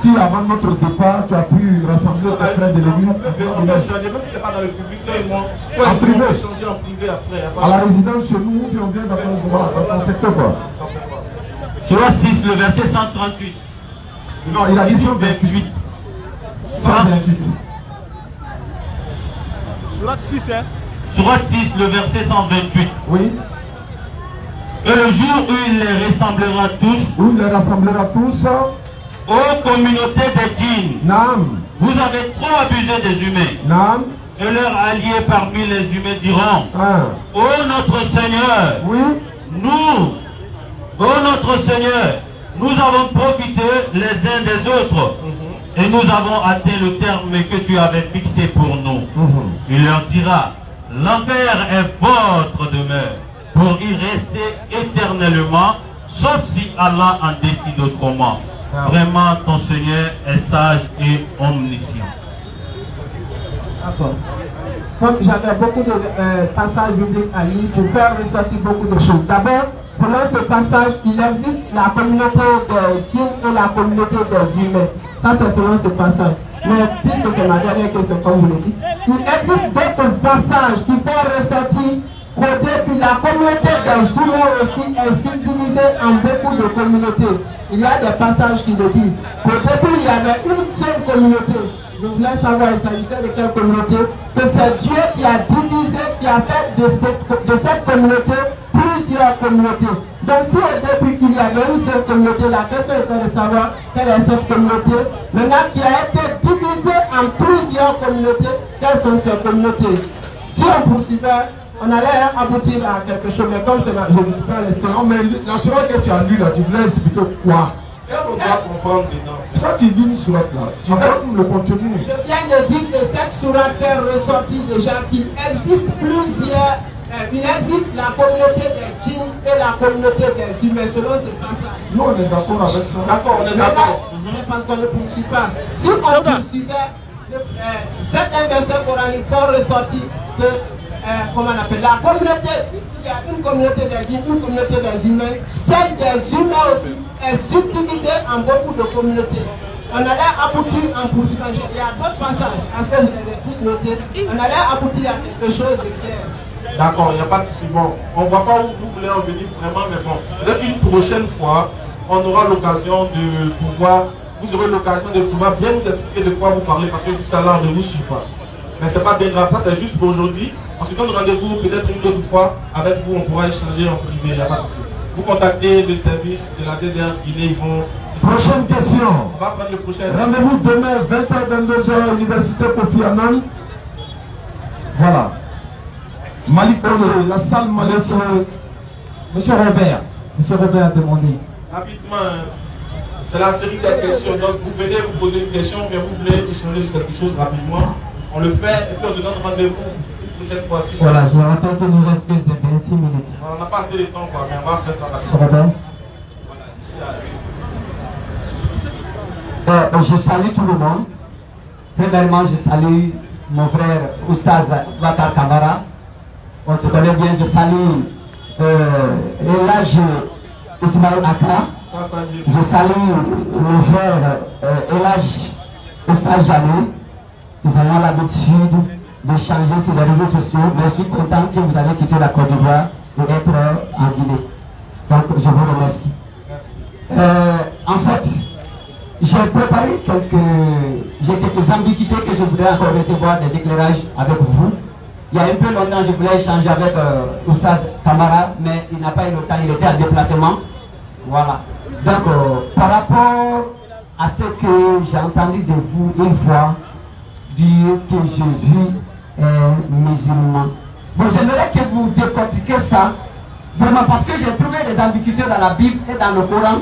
Si avant notre départ, tu as pu rassembler tes frères de l'église, On peut changer, même si tu n'es pas dans le public, toi et moi. En privé. On peut changer en privé après. à la résidence chez nous, puis on vient dans ton secteur quoi. Surah 6, le verset 138. Non, il a dit 128. 128. Surat 6, hein? Surah 6, le verset 128. Oui. Et le jour où il les rassemblera tous, Où il les rassemblera tous. ô communauté des djinns, Nam. vous avez trop abusé des humains. Nam. Et leurs alliés parmi les humains diront, ô notre Seigneur, Oui. ô notre Seigneur, nous avons profité les uns des autres et nous avons atteint le terme que tu avais fixé pour nous. Il leur dira, l'enfer est votre demeure pour y rester éternellement, sauf si Allah en décide autrement. Vraiment, ton Seigneur est sage et omniscient. D'accord. Comme j'avais beaucoup de passages bibliques à lire pour faire ressortir beaucoup de choses. D'abord, selon ce passage, il existe la communauté des djinns et la communauté des humains. Ça, c'est selon ce passage. Mais puisque c'est ma dernière question, comme vous le dites, il existe d'autres passages qui font ressortir qu'au début, la communauté des humains aussi est subdivisée en beaucoup de communautés. Il y a des passages qui le disent qu'au début, il y avait une seule communauté. je voulais savoir, il s'agissait de quelle communauté, que c'est Dieu qui a divisé, qui a fait de cette communauté plusieurs communautés. Donc si au début il y avait une seule communauté, la question était de savoir quelle est cette communauté, maintenant qui a été divisée en plusieurs communautés, quelles sont ces communautés? Si on poursuivait, on allait aboutir à quelque chose, mais comme je ne dis pas les Non, mais la sourate que tu as lue là, tu voulais expliquer quoi? Qu'est-ce qu'on doit comprendre dedans? Quand tu dis une sourate là, tu donnes le contenu. Je viens de dire que cette sourate fait ressortir déjà qu'il existe plusieurs. Il existe la communauté des djinns et la communauté des humains, selon ce passage. Nous on est d'accord avec ça. D'accord, on est d'accord. Mais parce qu'on ne poursuit pas. Si on poursuivait, certains versets coraniques font ressortir que, comment on appelle, la communauté, puisqu'il y a une communauté des djinns, une communauté des humains, celle des humains aussi est subdivisée en beaucoup de communautés. On allait aboutir en poursuivant, il y a d'autres passages, parce que je les ai tous notés, on allait aboutir à quelque chose de clair. D'accord, il n'y a pas de souci. Bon, on ne voit pas où vous voulez en venir vraiment, mais bon, peut-être une prochaine fois, on aura l'occasion de pouvoir, vous aurez l'occasion de pouvoir bien nous expliquer de quoi vous parlez, parce que jusqu'à là, on ne vous suit pas. Mais c'est pas bien grave, ça c'est juste pour aujourd'hui. On se donne rendez-vous peut-être une autre fois avec vous, on pourra échanger en privé, il n'y a pas de souci. Vous contactez le service de la DDR Guinée, ils vont... Prochaine question. On va prendre le prochain. Rendez-vous demain 20h-22h, Université Kofi Annan. Voilà. Malik Honoré, la salle Malik. Monsieur Robert a demandé. Rapidement, c'est la série des questions. Donc vous venez vous poser une question, bien vous voulez échanger sur quelque chose rapidement. On le fait et puis on se donne rendez-vous une prochaine fois. Voilà, je rappelle qu'il nous reste que 26 minutes. On n'a pas assez de temps, quoi, mais on va faire ça Monsieur Robert. Je salue tout le monde. Premièrement, je salue mon frère Oustaz Bakar Kamara. On se connaît bien. Je salue Elage Ismaël Akra. Je salue mon frère Elage Oustaz Jané. Nous avons l'habitude d'échanger sur les réseaux sociaux. Mais je suis content que vous avez quitté la Côte d'Ivoire et être en Guinée. Donc, je vous remercie. En fait, j'ai préparé quelques ambiguïtés que je voudrais encore recevoir des éclairages avec vous. Il y a un peu longtemps, je voulais échanger avec Oustaz Kamara, mais il n'a pas eu le temps, il était en déplacement. Voilà. Donc, par rapport à ce que j'ai entendu de vous une fois, dire que Jésus est musulman. Bon, j'aimerais que vous décortiquiez ça, vraiment, parce que j'ai trouvé des ambiguïtés dans la Bible et dans le Coran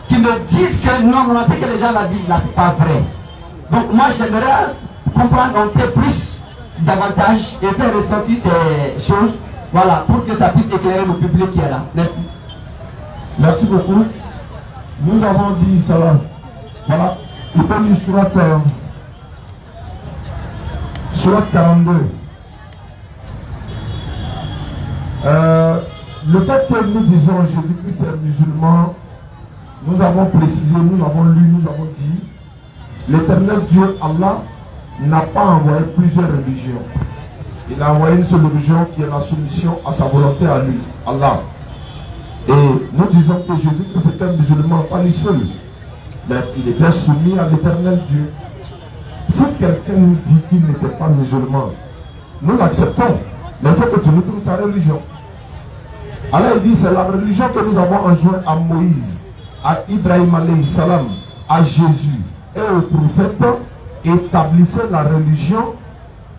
qui me disent que non, ce que les gens la disent là, c'est pas vrai. Donc moi j'aimerais comprendre un peu plus, davantage, et faire ressortir ces choses, voilà, pour que ça puisse éclairer le public qui est là. Merci. Merci beaucoup. Nous avons dit ça là. Voilà. Il peut nous surat 42. Le fait que nous disons Jésus-Christ est musulman, nous avons précisé, nous avons lu, nous avons dit, l'éternel Dieu, Allah, n'a pas envoyé plusieurs religions. Il a envoyé une seule religion qui est la soumission à sa volonté à lui, Allah. Et nous disons que Jésus-Christ était musulman, pas lui seul. Mais il était soumis à l'éternel Dieu. Si quelqu'un nous dit qu'il n'était pas musulman, nous l'acceptons. Mais il faut que tu nous trouves sa religion. Alors il dit, c'est la religion que nous avons enjoint à Moïse, à Ibrahim alayhi salam, à Jésus et aux prophètes. Établissez la religion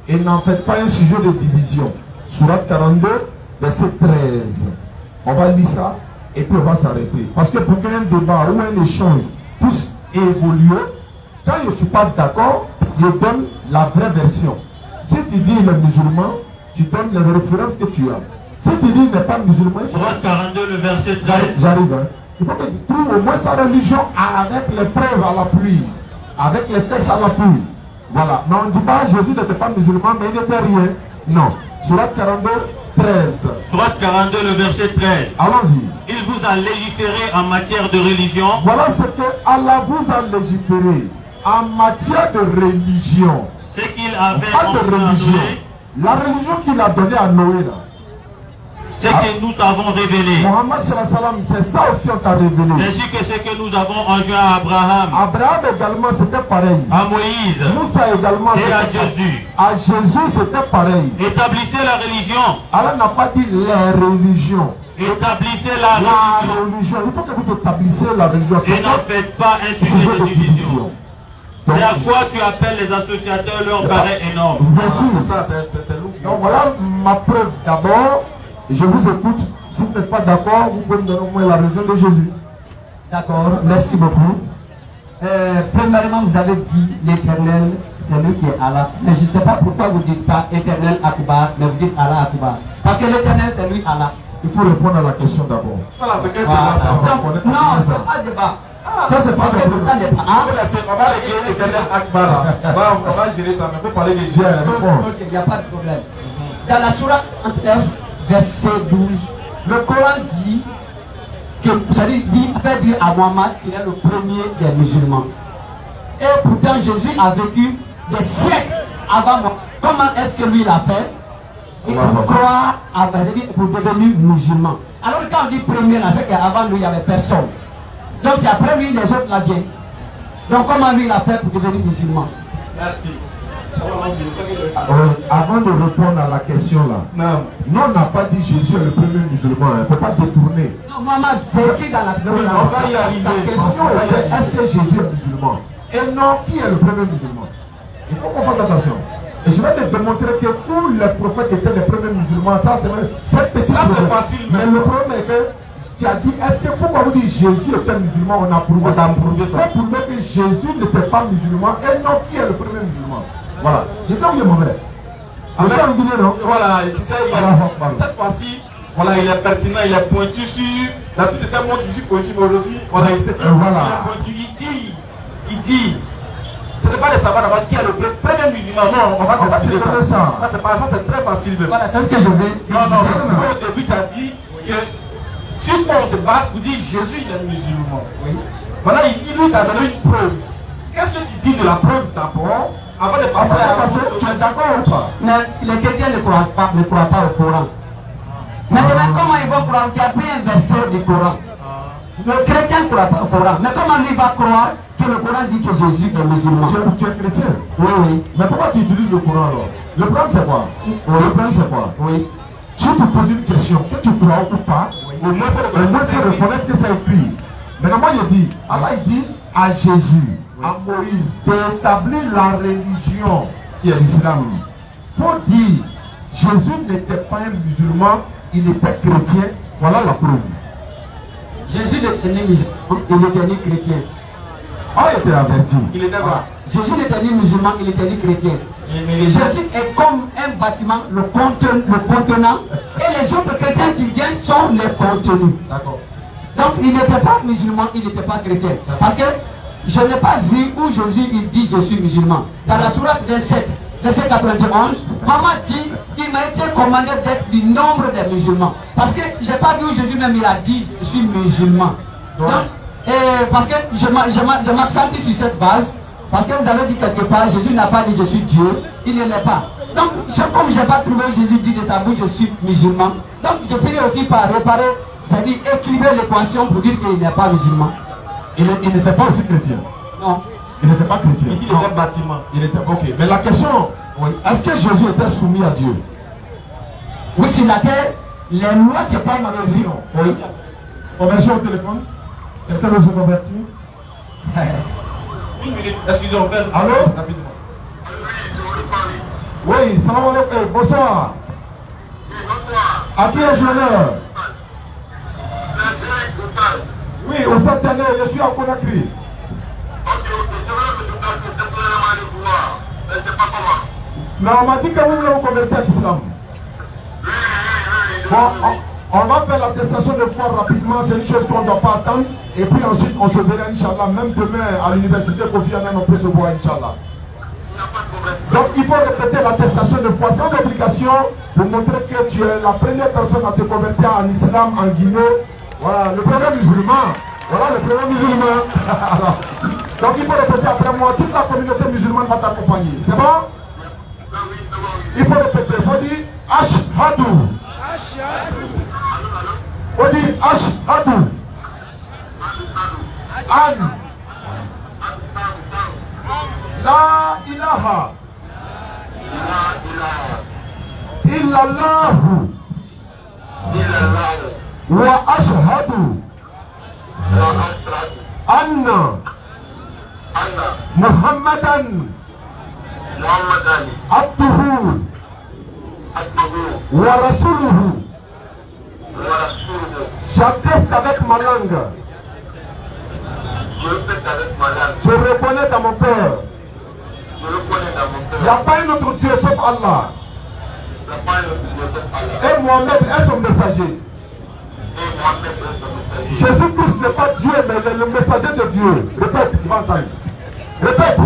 et n'en faites pas un sujet de division. Surat 42, verset 13. On va lire ça et puis on va s'arrêter. Parce que pour qu'un débat ou un échange puisse évoluer, quand je ne suis pas d'accord, je donne la vraie version. Si tu dis il est musulman, tu donnes les références que tu as. Si tu dis il n'est pas musulman, Surat 42, le verset 13. J'arrive. Hein. Il faut que tu trouves au moins sa religion avec les preuves à l'appui. Avec les textes à l'appui. Voilà. Mais on ne dit pas Jésus n'était pas musulman, mais il n'était rien. Non. Surat 42, 13. Surat 42, le verset 13. Allons-y. Il vous a légiféré en matière de religion. Voilà ce que Allah vous a légiféré en matière de religion. Ce qu'il avait Pas de religion. ordonné. La religion qu'il a donnée à Noé là. Ce ce que nous t'avons révélé. Mohammed sallallahu alayhi wa sallam, c'est ça aussi on t'a révélé. Ainsi que ce que nous avons enjoint à Abraham, Abraham également c'était pareil. à Moïse Moussa également et à c'était Jésus. à Jésus c'était pareil. Établissez la religion. Allah n'a pas dit les religions. Établissez la La religion. religion, il faut que vous établissez la religion. Et n'en faites pas un sujet de division. C'est à quoi tu appelles les associateurs, leur paraît énorme. Bien sûr. C'est nous. Donc voilà ma preuve d'abord. Je vous écoute. Si vous n'êtes pas d'accord, vous pouvez me donner au moins la religion de Jésus. D'accord, merci beaucoup. Premièrement, vous avez dit l'éternel, c'est lui qui est Allah. Mais je ne sais pas pourquoi vous ne dites pas éternel Akbar, mais vous dites Allah Akbar. Parce que l'éternel, c'est lui Allah. Il faut répondre à la question d'abord. Ça là, c'est quel Voilà. débat ça? Donc, non, c'est pas débat. Ça, c'est pas Parce que le pourtant, les- On va régler l'éternel Akbar là. On va gérer ça, mais il faut parler des Bien, gens. réponds. Ok, il n'y a pas de problème. Dans la sourate 39, verset 12, le Coran dit que, c'est-à-dire, fait dire à Mohammed qu'il est le premier des musulmans. Et pourtant, Jésus a vécu des siècles avant moi. Comment est-ce que lui l'a fait? Et pour croire, pour devenir musulman. Alors quand on dit premier, c'est qu'avant lui, il n'y avait personne. Donc c'est après lui, les autres là viennent. Donc comment lui, il a fait pour devenir musulman? Merci. Avant de répondre à la question là, non, on n'a pas dit Jésus est le premier musulman. Il ne faut pas détourner. Non, Mohamed, c'est écrit dans la Bible. On va y arriver. La question est est-ce que Jésus est musulman? Et non, qui est le premier musulman? Il faut qu'on fasse attention. Et je vais te démontrer que tous les prophètes étaient les premiers musulmans. Ça, c'est petit. Ça, c'est facile. Mais le problème est que tu as dit, est-ce que pourquoi vous dites Jésus était musulman? On a prouvé ça. Pour prouver que Jésus n'était pas musulman. Et non, qui est le premier musulman? Voilà. C'est ça ou est mauvais? Voilà, c'est ça, cette fois-ci, voilà, il est pertinent, il est pointu sur. D'habitude, c'était un monde ici pointu, mais aujourd'hui, voilà, il est pointu. Il dit. Ce n'est pas de savoir d'abord qui est le premier musulman. Non, on va décider ça. Ça, c'est très facile. Voilà, c'est ce que je vais. Non. Au début, tu as dit que sur quoi on se base pour dire Jésus, il est musulman. Oui. Voilà, il lui t'a donné une preuve. Qu'est-ce que tu dis de la preuve d'abord avant de passer à la suite? Tu es d'accord ou pas? Mais les chrétiens ne croient pas au Coran. Maintenant, comment ils vont croire? Tu as pris un verset du Coran. Le chrétien ne croit pas au Coran. Mais comment lui va croire que le Coran dit que Jésus est musulman? Tu es chrétien? Oui. Mais pourquoi tu utilises le Coran alors? Le problème c'est quoi? Le problème c'est quoi? Oui. Tu te poses une question, que tu crois ou pas, au moins tu reconnaître que c'est écrit. Maintenant moi je dis, Allah il dit à Jésus, à Moïse, d'établir la religion qui est l'islam. Pour dire, Jésus n'était pas un musulman, il était chrétien, voilà la preuve. Jésus n'était ni musulman, il n'était ni chrétien. Ah, il était averti. Il était quoi? Jésus n'était ni musulman, il n'était ni chrétien. Jésus est comme un bâtiment, le contenant, et les autres chrétiens qui viennent sont les contenus. D'accord. Donc il n'était pas musulman, il n'était pas chrétien. Parce que je n'ai pas vu où Jésus il dit je suis musulman. Dans la sourate 27, verset 91, maman dit il m'a été commandé d'être du nombre des musulmans. Parce que je n'ai pas vu où Jésus même il a dit je suis musulman. Donc, parce que je m'accentue sur cette base. Parce que vous avez dit quelque part, Jésus n'a pas dit je suis Dieu, il ne l'est pas. Donc, comme je n'ai pas trouvé Jésus dit de sa bouche je suis musulman, donc je finis aussi par réparer, c'est-à-dire équilibrer l'équation pour dire qu'il n'est pas musulman. Il n'était pas aussi chrétien. Non. Il n'était pas chrétien. Il dit le même bâtiment. Il était ok. Mais la question, est-ce que Jésus était soumis à Dieu? Oui, sur la terre, les lois c'est pas une question. Oui. Conversion au téléphone? Quelqu'un veut se convertir? Une minute, excusez-moi, allô? Rapidement. Oui, salam alaikum, bonsoir. À qui est-je l'honneur? Oui, au Saint-Denis, je suis à Conakry. Mais on m'a dit que vous voulez vous convertir à l'islam. Bon, on va faire l'attestation de foi rapidement, c'est une chose qu'on ne doit pas attendre. Et puis ensuite, on se verra, Inch'Allah, même demain à l'université Kofi Annan, on peut se voir, Inch'Allah. Donc il faut répéter l'attestation de foi sans obligation pour montrer que tu es la première personne à te convertir en islam en Guinée. Voilà, le premier musulman. Voilà le premier musulman. Donc il faut répéter après moi, toute la communauté musulmane va t'accompagner. C'est bon? Il faut répéter, il faut dire Ashhadu On dit Ashhadu an la ilaha illallah wa ashhadu anna Muhammadan abduhu wa rasuluhu. J'atteste avec ma langue. Je reconnais dans mon cœur. Il n'y a pas un autre Dieu sauf Allah. Et Mohamed est son messager. Jésus-Christ n'est pas Dieu, mais le messager de Dieu. Répète, il va entendre. Répète.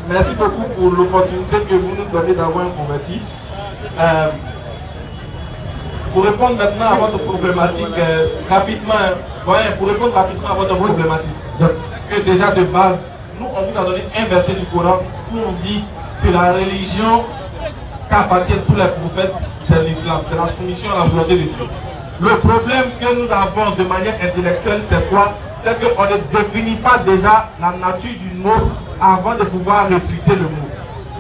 Merci beaucoup pour l'opportunité que vous nous donnez d'avoir un converti. Pour répondre maintenant à votre problématique, rapidement, pour répondre rapidement à votre problématique, que déjà de base, nous on vous a donné un verset du Coran où on dit que la religion qu'appartiennent tous les prophètes, c'est l'islam, c'est la soumission à la volonté de Dieu. Le problème que nous avons de manière intellectuelle, c'est quoi? C'est qu'on ne définit pas déjà la nature du mot avant de pouvoir réfuter le mot.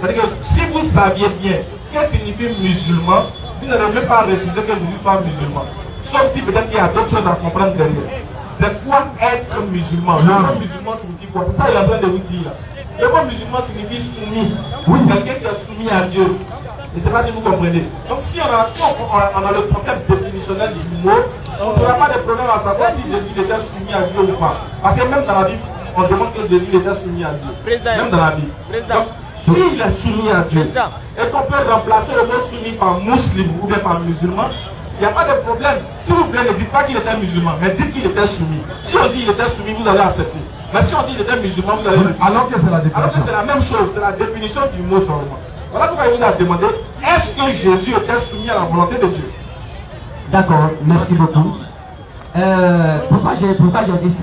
C'est-à-dire que si vous saviez bien qu'est-ce que signifie musulman, vous n'allez même pas refuser que Jésus soit musulman. Sauf si peut-être qu'il y a d'autres choses à comprendre derrière. C'est quoi être musulman? Le mot musulman signifie quoi? C'est ça qu'il est en train de vous dire. Le mot musulman signifie soumis. Oui, quelqu'un qui est soumis à Dieu. Je ne sais pas si vous comprenez. Donc si on a le concept définitionnel du mot, on n'aura pas de problème à savoir si Jésus était soumis à Dieu ou pas. Parce que même dans la Bible, on demande que Jésus était soumis à Dieu. Même dans la Bible. Donc s'il est soumis à Dieu, et qu'on peut remplacer le mot soumis par musulman ou bien par musulman, il n'y a pas de problème. S'il vous plaît, ne dites pas qu'il était musulman, mais dites qu'il était soumis. Si on dit qu'il était soumis, vous allez accepter. Mais si on dit qu'il était musulman, vous allez... Alors que c'est la définition. Alors que c'est la même chose, c'est la définition du mot seulement. Voilà pourquoi il vous a demandé, est-ce que Jésus était soumis à la volonté de Dieu? D'accord, merci beaucoup. Pourquoi j'ai dit ça?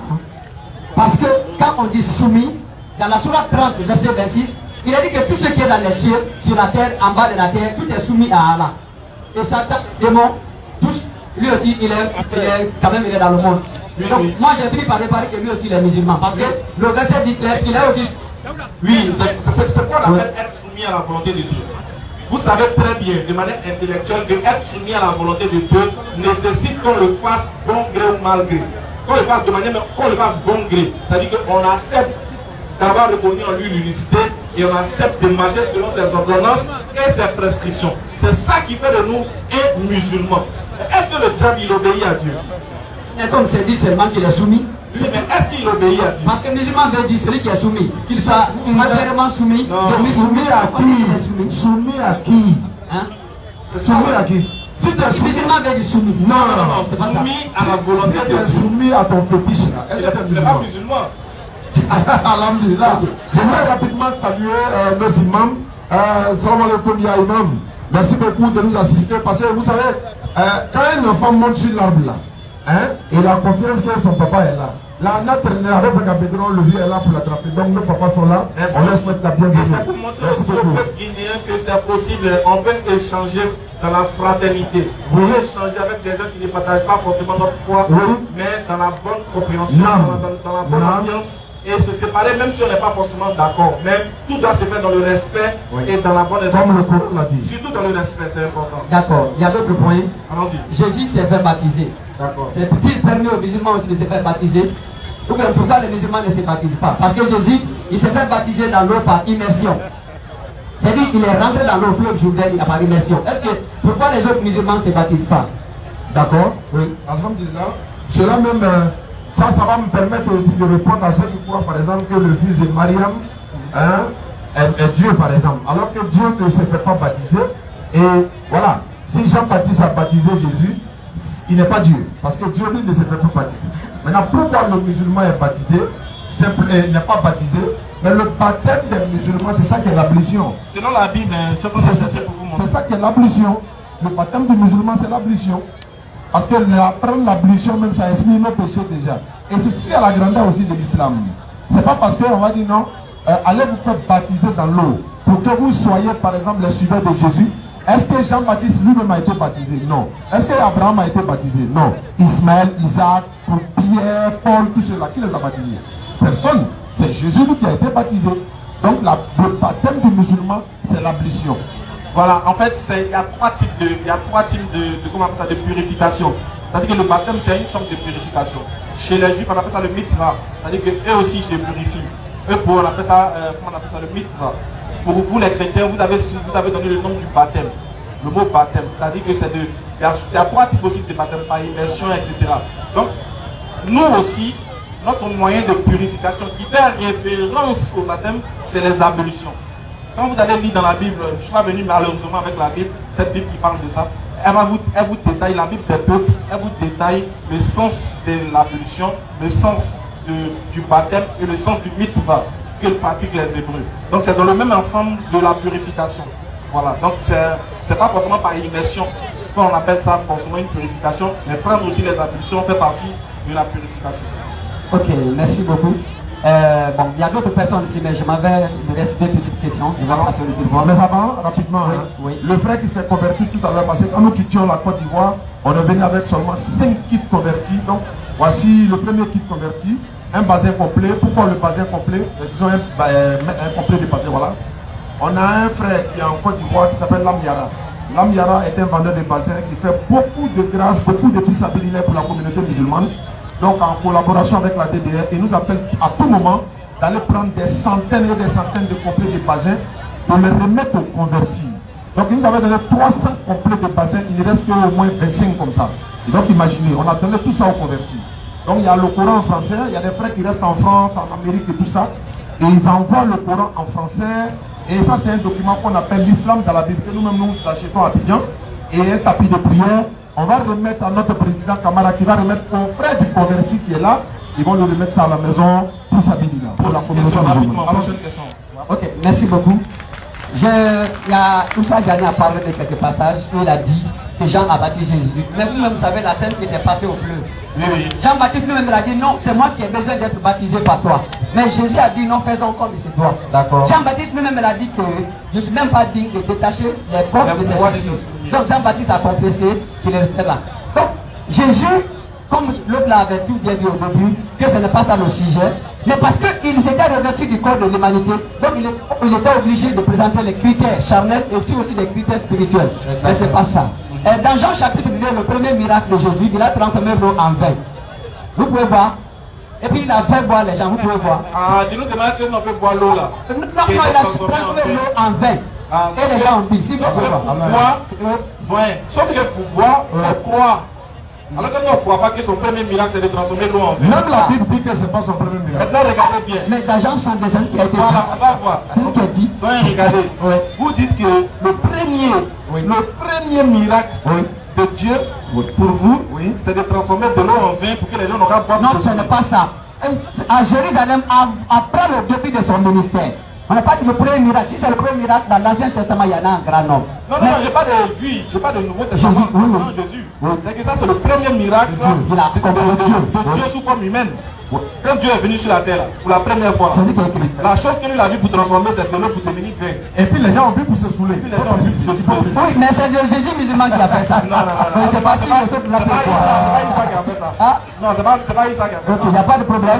Parce que quand on dit soumis, dans la sourate 30, verset 26, il a dit que tout ce qui est dans les cieux, sur la terre, en bas de la terre, tout est soumis à Allah. Et Satan, démon, tous, lui aussi, il est dans le monde. Donc, moi j'ai fini par réparer que lui aussi il est musulman. Parce que le verset dit qu'il est aussi... Oui, c'est quoi l'appel être soumis à la volonté de Dieu? Vous savez très bien, de manière intellectuelle, que être soumis à la volonté de Dieu nécessite qu'on le fasse bon gré ou mal gré. Qu'on le fasse de manière, qu'on le fasse bon gré. C'est-à-dire qu'on accepte d'avoir reconnu en lui l'unicité et on accepte de marcher selon ses ordonnances et ses prescriptions. C'est ça qui fait de nous un musulman. Est-ce que le diable il obéit à Dieu? Et comme c'est dit seulement qu'il est soumis. Oui, mais est-ce qu'il obéit à Dieu? Parce que musulman veut dire celui qui est soumis, qu'il soit matériellement soumis. Soumis à qui? Soumis à qui? Hein? Soumis à qui? Si tu es soumis, musulman veut dire soumis. non, c'est pas ça. Soumis à la volonté si de tu es Dieu. soumis à ton fétiche là, Tu n'es pas musulman. Alhamdulillah. J'aimerais rapidement saluer nos imams. Salam alaikum ya imam. Merci beaucoup de nous assister parce que vous savez, quand un enfant monte sur l'arbre là, hein, il a confiance que son papa est là. La notre avec un bédron, le vieux est là pour l'attraper. Donc nos papas sont là. Merci. On leur souhaite la bienvenue. Et c'est pour montrer aussi au peuple guinéen que c'est possible. On peut échanger dans la fraternité. Vous pouvez échanger avec des gens qui ne partagent pas forcément notre foi, mais dans la bonne compréhension, dans la bonne ambiance. Et se séparer même si on n'est pas forcément d'accord. Mais tout doit se faire dans le respect et dans la bonne Comme le Coran l'a dit. Surtout dans le respect, c'est important. D'accord, il y a d'autres points. Allons-y. Jésus s'est fait baptiser. D'accord. C'est-il permis aux musulmans aussi de se faire baptiser? Ou bien pourquoi les musulmans ne se baptisent pas? Parce que Jésus, il s'est fait baptiser dans l'eau par immersion. C'est-à-dire qu'il est rentré dans l'eau fleuve Jourdain par immersion. Est-ce que pourquoi les autres musulmans ne se baptisent pas? D'accord? Oui. Alhamdulillah. Cela même, ça va me permettre aussi de répondre à ceux qui croient par exemple que le fils de Mariam est Dieu par exemple. Alors que Dieu ne se fait pas baptiser. Et voilà, si Jean-Baptiste a baptisé Jésus, il n'est pas Dieu. Parce que Dieu lui ne se fait pas baptiser. Maintenant, pourquoi le musulman est baptisé? N'est pas baptisé. Mais le baptême des musulmans, c'est ça qui est l'ablution. Selon la Bible, c'est pour vous montrer. C'est ça qui est l'ablution. Le baptême du musulman, c'est l'ablution. Parce que prendre l'ablution, même ça exprime nos péchés déjà. Et c'est ce qui est la grandeur aussi de l'islam. C'est pas parce qu'on va dire non, allez vous faire baptiser dans l'eau pour que vous soyez par exemple les suiveurs de Jésus. Est-ce que Jean-Baptiste lui-même a été baptisé? Non. Est-ce que Abraham a été baptisé? Non. Ismaël, Isaac, Pierre, Paul, tous ceux-là, qui les a baptisés? Personne. C'est Jésus lui qui a été baptisé. Donc le baptême du musulman, c'est l'ablution. Voilà, en fait, il y a trois types de comment on appelle ça, de purification. C'est-à-dire que le baptême, c'est une sorte de purification. Chez les juifs, on appelle ça le mitzvah. C'est-à-dire qu'eux aussi se purifient. Eux, on appelle ça, comment on appelle ça, le mitzvah. Pour vous, les chrétiens, vous avez donné le nom du baptême. Le mot baptême, c'est-à-dire que il y a trois types aussi de baptême, par immersion, etc. Donc, nous aussi, notre moyen de purification qui fait référence au baptême, c'est les ablutions. Quand vous allez lire dans la Bible, je ne suis pas venu malheureusement avec la Bible, cette Bible qui parle de ça, elle vous détaille, la Bible des peuples, elle vous détaille le sens de l'ablution, le sens du baptême et le sens du mitzvah que pratiquent les Hébreux. Donc c'est dans le même ensemble de la purification. Voilà, donc c'est pas forcément par immersion qu'on appelle ça forcément une purification, mais prendre aussi les ablutions fait partie de la purification. Ok, merci beaucoup. Bon, il y a d'autres personnes ici, mais je m'avais laissé une petite question. Je vais passer le devoir. Mais avant, rapidement, oui, hein, oui. Le frère qui s'est converti tout à l'heure, parce que quand nous quittions la Côte d'Ivoire, on est venu avec seulement 5 kits convertis. Donc, voici le premier kit converti, un bazin complet. Pourquoi le bazin complet? Disons un complet de bazin, voilà. On a un frère qui est en Côte d'Ivoire qui s'appelle Lamyara. Lamyara est un vendeur de bazin qui fait beaucoup de grâce, beaucoup de fils pour la communauté musulmane. Donc en collaboration avec la DDR, il nous appelle à tout moment d'aller prendre des centaines et des centaines de complets de bazin pour les remettre aux convertis. Donc il nous avait donné 300 complets de bazin, il ne reste qu'au moins 25 comme ça. Et donc imaginez, on a donné tout ça aux convertis. Donc il y a le Coran en français, il y a des frères qui restent en France, en Amérique et tout ça. Et ils envoient le Coran en français. Et ça c'est un document qu'on appelle l'islam dans la Bible. Que nous-mêmes nous achetons à Abidjan. Et un tapis de prière. On va remettre à notre président Kamara qui va remettre au frère du converti qui est là. Ils vont lui remettre ça à la maison pour s'habiller pour la communauté musulmane. Ok, merci beaucoup. Il y a Oussa Gani a parlé de quelques passages où il a dit que Jean a baptisé Jésus. Mais vous-même, vous savez la scène qui s'est passée au fleuve. Oui, oui. Jean-Baptiste lui-même a dit non, c'est moi qui ai besoin d'être baptisé par toi. Mais Jésus a dit non, faisons comme il se doit. D'accord. Jean-Baptiste lui-même a dit que je ne suis même pas digne de détacher les portes de ses chaussures. Donc Jean-Baptiste a confessé qu'il est là. Donc Jésus, comme l'autre l'avait tout bien dit au début, que ce n'est pas ça le sujet, mais parce qu'il s'était revêtu du corps de l'humanité, donc il était obligé de présenter les critères charnels et aussi des critères spirituels. Mais ce n'est pas ça. Et dans Jean chapitre 2, le premier miracle de Jésus, il a transformé l'eau en vin. Vous pouvez voir. Et puis il a fait boire les gens, vous pouvez voir. Ah, dis-nous demain si on peut boire l'eau là. Non, il a transformé l'eau en vin. Ah, et les gens ont dit, si vous pouvez voir. Sauf que pour boire, il faut croire. Alors que nous, on ne croit pas que son premier miracle, c'est de transformer l'eau en vin. Même la Bible dit que ce n'est pas son premier miracle. Maintenant, regardez bien. Mais dans Jean 102, c'est ce qui a été dit. Voilà, on va voir. C'est ce qui est dit. Donc, regardez. Oui. Vous dites que le premier miracle de Dieu pour vous, c'est de transformer de l'eau en vin pour que les gens n'auront pas boire. Non, ce n'est pas ça. À Jérusalem, après le début de son ministère, on n'a pas dit le premier miracle. Si c'est le premier miracle, dans l'Ancien Testament, il y en a un grand nombre. Non, non, je n'ai pas de juif, je n'ai pas de Nouveau Testament. Non, Jésus. C'est que ça, c'est le premier miracle de Dieu sous forme humaine. Quand Dieu est venu sur la terre, pour la première fois, la chose que lui a vu pour transformer, c'est de l'eau pour devenir vin. Et puis les gens ont vu pour se saouler. Oui, mais c'est Jésus musulman qui a fait ça. Non, non, non. C'est pas si le peuple l'a fait. C'est pas Issa qui a fait ça. Non, c'est pas Issa qui a fait ça. Ok, il n'y a pas de problème.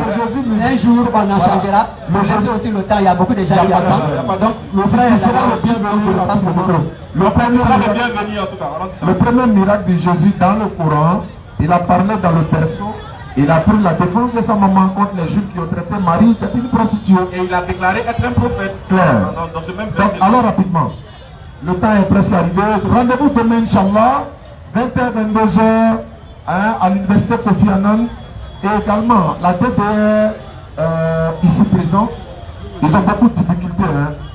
Un jour, on en changera. Mais laissez aussi le temps, il y a beaucoup de gens qui attendent. Donc, le frère sera le bienvenu, je passe le micro. Le premier miracle de Jésus dans le Coran, il a parlé dans le berceau. Il a pris la défense de sa maman contre les Juifs qui ont traité Marie qui était une prostituée. Et il a déclaré être un prophète. Clair. Dans ce même verset. Donc, alors rapidement, le temps est presque arrivé. Rendez-vous demain, Inch'Allah, 20h, 22h, à l'université Kofi Annan. Et également, la DDR ici présent, ils ont beaucoup de difficultés.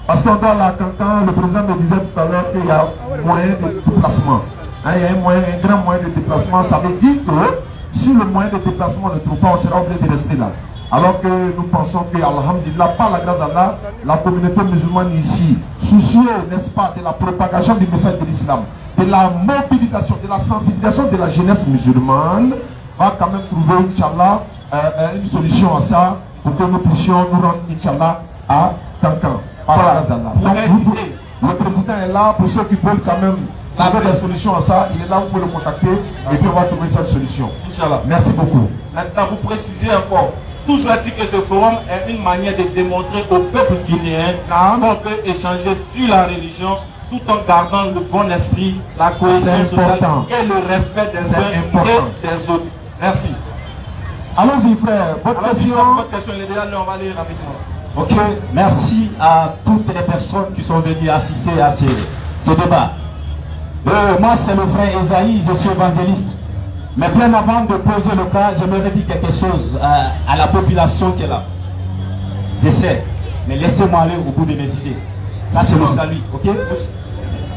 Parce qu'on doit là, quand le président me disait tout à l'heure qu'il y a moyen de déplacement. Il y a un grand moyen de déplacement. Ça veut dire que si le moyen de déplacement ne trouve pas, on sera obligé de rester là. Alors que nous pensons que, alhamdulillah, par la grâce d'Allah, la communauté musulmane ici, soucieuse, n'est-ce pas, de la propagation du message de l'islam, de la mobilisation, de la sensibilisation de la jeunesse musulmane, va quand même trouver, Inch'Allah, une solution à ça pour que nous puissions nous rendre, Inch'Allah, à Kankan. Voilà. Donc, le président est là pour ceux qui veulent quand même trouver des solutions à ça. Il est là, vous pouvez le contacter et puis on va trouver cette solution. Inch'Allah. Merci beaucoup. Maintenant, vous précisez encore. Toujours dit que ce forum est une manière de démontrer au peuple guinéen qu'on peut échanger sur la religion tout en gardant le bon esprit, la cohésion sociale et le respect des uns et des autres. Merci. Allons-y, frère. Votre question. Votre question, elle est déjà là, on va aller rapidement. Ok, merci à toutes les personnes qui sont venues assister à ce débat. Moi, c'est le frère Esaïe, je suis évangéliste. Mais bien avant de poser le cas, j'aimerais dire quelque chose à la population qui est là. Je sais, mais laissez-moi aller au bout de mes idées. Ça, c'est le salut, ok?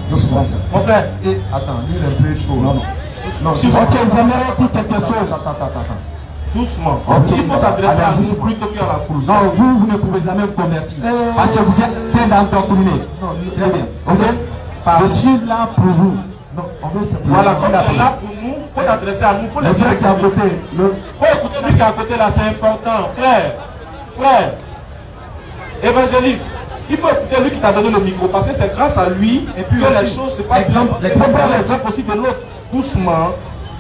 Doucement. Mon frère, Attends, lui, il est un peu chaud. Non. Ok, j'aimerais dire quelque chose. Attends. doucement. Ok. Il faut s'adresser à nous plutôt qu'à la foule. Non, vous ne pouvez jamais vous convertir. Parce que vous êtes très endoctriné. Très bien. Ok? Je suis là pour vous. Non, on veut se Voilà, comme tu es là pour nous, il faut t'adresser à nous. Il faut le frère qui est à côté. Faut écouter lui qui est à côté là, c'est important. Frère, évangéliste, il faut écouter lui qui t'a donné le micro parce que c'est grâce à lui et puis que aussi, les choses se passent. l'exemple aussi de l'autre. Doucement.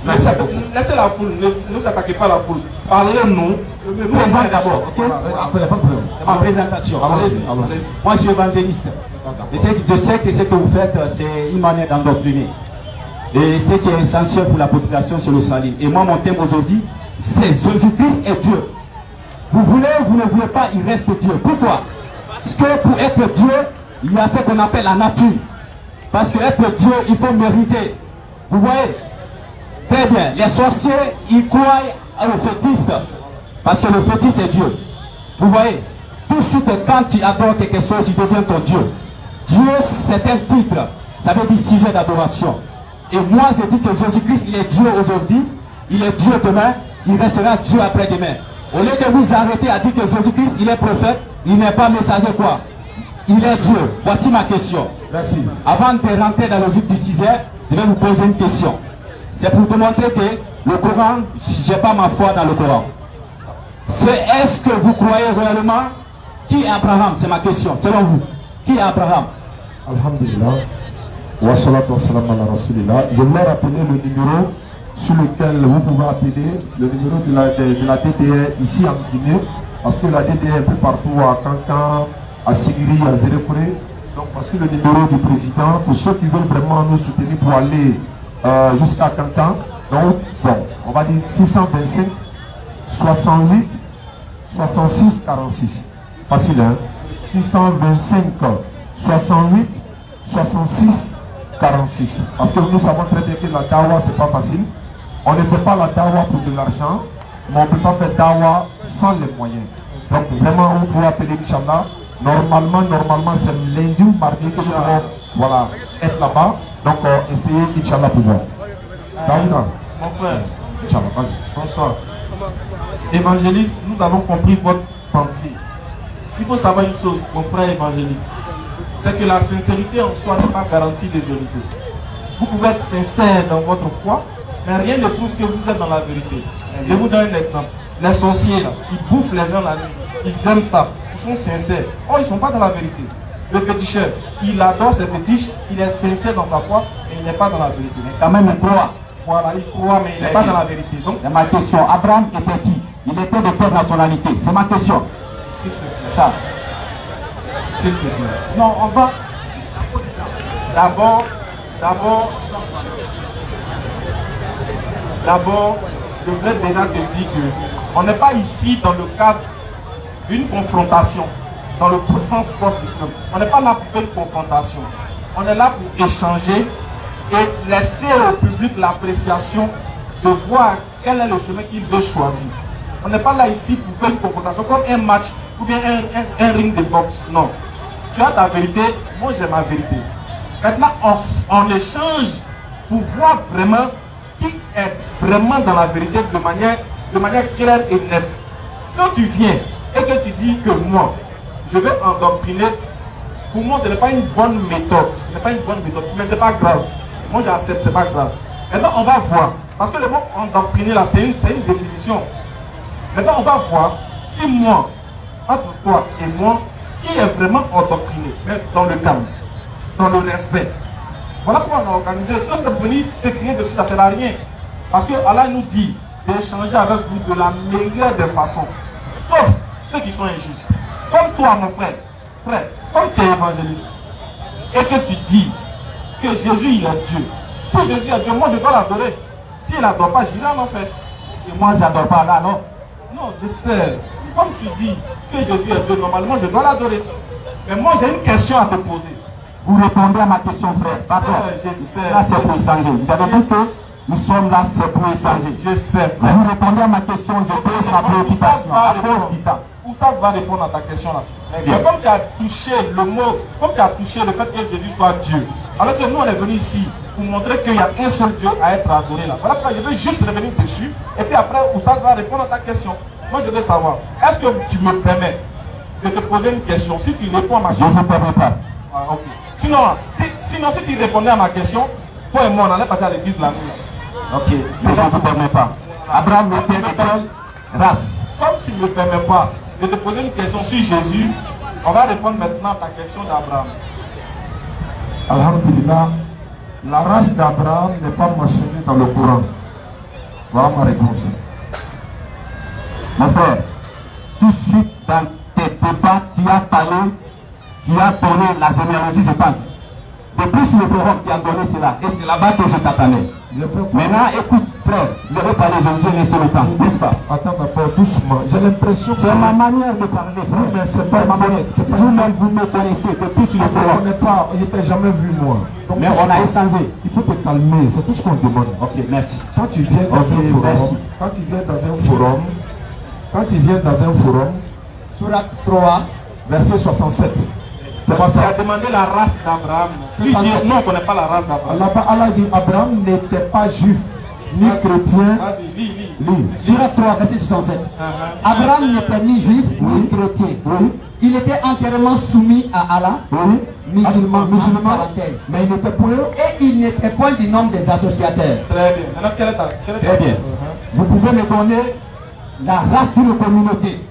Laissez la foule, ne vous attaquez pas à la foule. Parlez-nous. Présente d'abord, ok? Après, il n'y a pas de problème. C'est ma présentation. Allez-y. Moi, je suis évangéliste. Je sais que ce que vous faites, c'est une manière d'endoctriner. Et ce qui est essentiel pour la population, c'est le salut. Et moi, mon thème aujourd'hui, c'est Jésus-Christ est Dieu. Vous voulez ou vous ne voulez pas, il reste Dieu. Pourquoi? Parce que pour être Dieu, il y a ce qu'on appelle la nature. Parce que être Dieu, il faut mériter. Vous voyez? Très bien. Les sorciers, ils croient au fétiche. Parce que le fétiche est Dieu. Vous voyez? Tout de suite, quand tu adores quelque chose, il devient ton Dieu. Dieu, c'est un titre. Ça veut dire sujet d'adoration. Et moi, je dis que Jésus-Christ, il est Dieu aujourd'hui. Il est Dieu demain. Il restera Dieu après-demain. Au lieu de vous arrêter à dire que Jésus-Christ, il est prophète, il n'est pas messager quoi? Il est Dieu. Voici ma question. Merci. Avant de rentrer dans le vif du sujet, je vais vous poser une question. C'est pour te montrer que le Coran, je n'ai pas ma foi dans le Coran. Est-ce que vous croyez réellement qui est Abraham? C'est ma question. Selon vous, qui est Abraham? Alhamdulillah. Wa salatu wa salam ala rasulillah. Je vais rappeler le numéro sur lequel vous pouvez appeler, le numéro de la DDR ici en Guinée, parce que la DDR est un peu partout à Kankan, à Sigiri, à Zérekouré. Donc parce que le numéro du président, pour ceux qui veulent vraiment nous soutenir pour aller jusqu'à Kankan, donc bon, on va dire 625 68 66 46. Facile, hein? 625 68 66 46. Parce que nous savons très bien que la dawa, c'est pas facile. On ne fait pas la dawa pour de l'argent, mais on ne peut pas faire dawa sans les moyens. Donc vraiment, on peut appeler Inch'Allah. Normalement, c'est lundi ou mardi que nous devons voilà, être là-bas. Donc essayez Inch'Allah pour voir. Daouda. Mon frère, Inch'Allah, vas-y. bonsoir. Évangéliste, nous avons compris votre pensée. Il faut savoir une chose, mon frère évangéliste. C'est que la sincérité en soi n'est pas garantie de vérité. Vous pouvez être sincère dans votre foi, mais rien ne prouve que vous êtes dans la vérité. Je vous donne un exemple. Les sorciers, là, ils bouffent les gens la nuit. Ils aiment ça. Ils sont sincères. Oh, ils ne sont pas dans la vérité. Le féticheur, il adore ses fétiches, il est sincère dans sa foi, mais il n'est pas dans la vérité. Mais quand même, il croit. Voilà, il croit, mais il n'est pas dans la vérité. Donc, c'est ma question. Abraham était qui? Il était de quelle nationalité? C'est ma question. s'il te plaît. Ça. S'il te plaît. Non, on va. D'abord, je voudrais déjà te dire que on n'est pas ici dans le cadre d'une confrontation, dans le sens propre du club. On n'est pas là pour faire une confrontation. On est là pour échanger et laisser au public l'appréciation de voir quel est le chemin qu'il veut choisir. On n'est pas là ici pour faire une confrontation comme un match ou bien un ring de boxe. Non. Tu as ta vérité, moi j'ai ma vérité. Maintenant, on échange pour voir vraiment qui est vraiment dans la vérité de manière claire et nette. Quand tu viens et que tu dis que moi, je vais endoctriner, pour moi ce n'est pas une bonne méthode. Ce n'est pas une bonne méthode, mais ce n'est pas grave. Moi j'accepte, ce n'est pas grave. Maintenant, on va voir. Parce que le mot endoctriner, là, c'est une définition. Maintenant, on va voir si moi, entre toi et moi, qui est vraiment endoctriné, mais dans le calme, dans le respect. Voilà pourquoi on a organisé. Sinon, c'est venir s'écrire dessus, ça ne sert à rien. Parce que Allah nous dit d'échanger avec vous de la meilleure des façons, sauf ceux qui sont injustes. Comme toi, mon frère, comme tu es évangéliste, et que tu dis que Jésus, il est Dieu. Si Jésus est Dieu, moi, je dois l'adorer. S'il n'adore pas, je dirai en enfer. Si moi, je n'adore pas là, non. Non, je sais. Comme tu dis que Jésus est Dieu, normalement, je dois l'adorer. Mais moi, j'ai une question à te poser. Vous répondez à ma question, frère. Pardon. Je sais. Là, c'est pour échanger. Vous avez dit que nous sommes là, c'est pour échanger. Je sais. Vous répondez à ma question, je pose ma préoccupation. À cause du temps. Oustaz va répondre à ta question là. Mais comme tu as touché le mot, comme tu as touché le fait que Jésus soit Dieu, alors que nous on est venu ici pour montrer qu'il y a un seul Dieu à être adoré là. Voilà pourquoi je veux juste revenir dessus. Et puis après, Oustaz va répondre à ta question. Moi je veux savoir, est-ce que tu me permets de te poser une question? Si tu réponds à ma question. Je ne permets pas. Ah, ok. Sinon, si tu répondais à ma question, toi et moi on allait partir à l'église la nuit. Ok, mais je ne vous permets pas. Abraham était de quelle race? Comme tu ne me permets pas de te poser une question sur Jésus, on va répondre maintenant à ta question d'Abraham. Alhamdulillah, la race d'Abraham n'est pas mentionnée dans le Coran. Voilà ma réponse. Mon frère, tout de suite dans tes débats, tu as parlé, tu as donné la généalogie, je parle. Depuis sur le forum, tu as donné cela. Et c'est là-bas que je t'attendais. Maintenant, écoute, frère, je vais parler, je vais laisser le temps, n'est-ce pas? Attends d'abord, doucement. J'ai l'impression que... C'est ma manière de parler, frère. Oui, mais c'est pas ma manière. Vous-même, vous me connaissez depuis sur le forum. On n'est pas, il n'était jamais vu moi. Donc, mais on a échangé. Il faut te calmer, c'est tout ce qu'on demande. Ok, merci. Quand tu viens dans un forum, quand tu viens dans un forum, Surat 3, verset 67. C'est parce qu'il a demandé la race d'Abraham. Lui dit non, on ne connaît pas la race d'Abraham. Allah dit Abraham n'était pas juif, ni chrétien. Vas-y, lis. Surat 3, verset 67. Abraham n'était ni juif, ni chrétien. Oui. Il était entièrement soumis à Allah, Oui. musulman, Mais il n'était point. et il n'était point du nombre des associateurs. Très bien. Maintenant, quelle est ta Très bien. Vous pouvez me donner la race d'une communauté.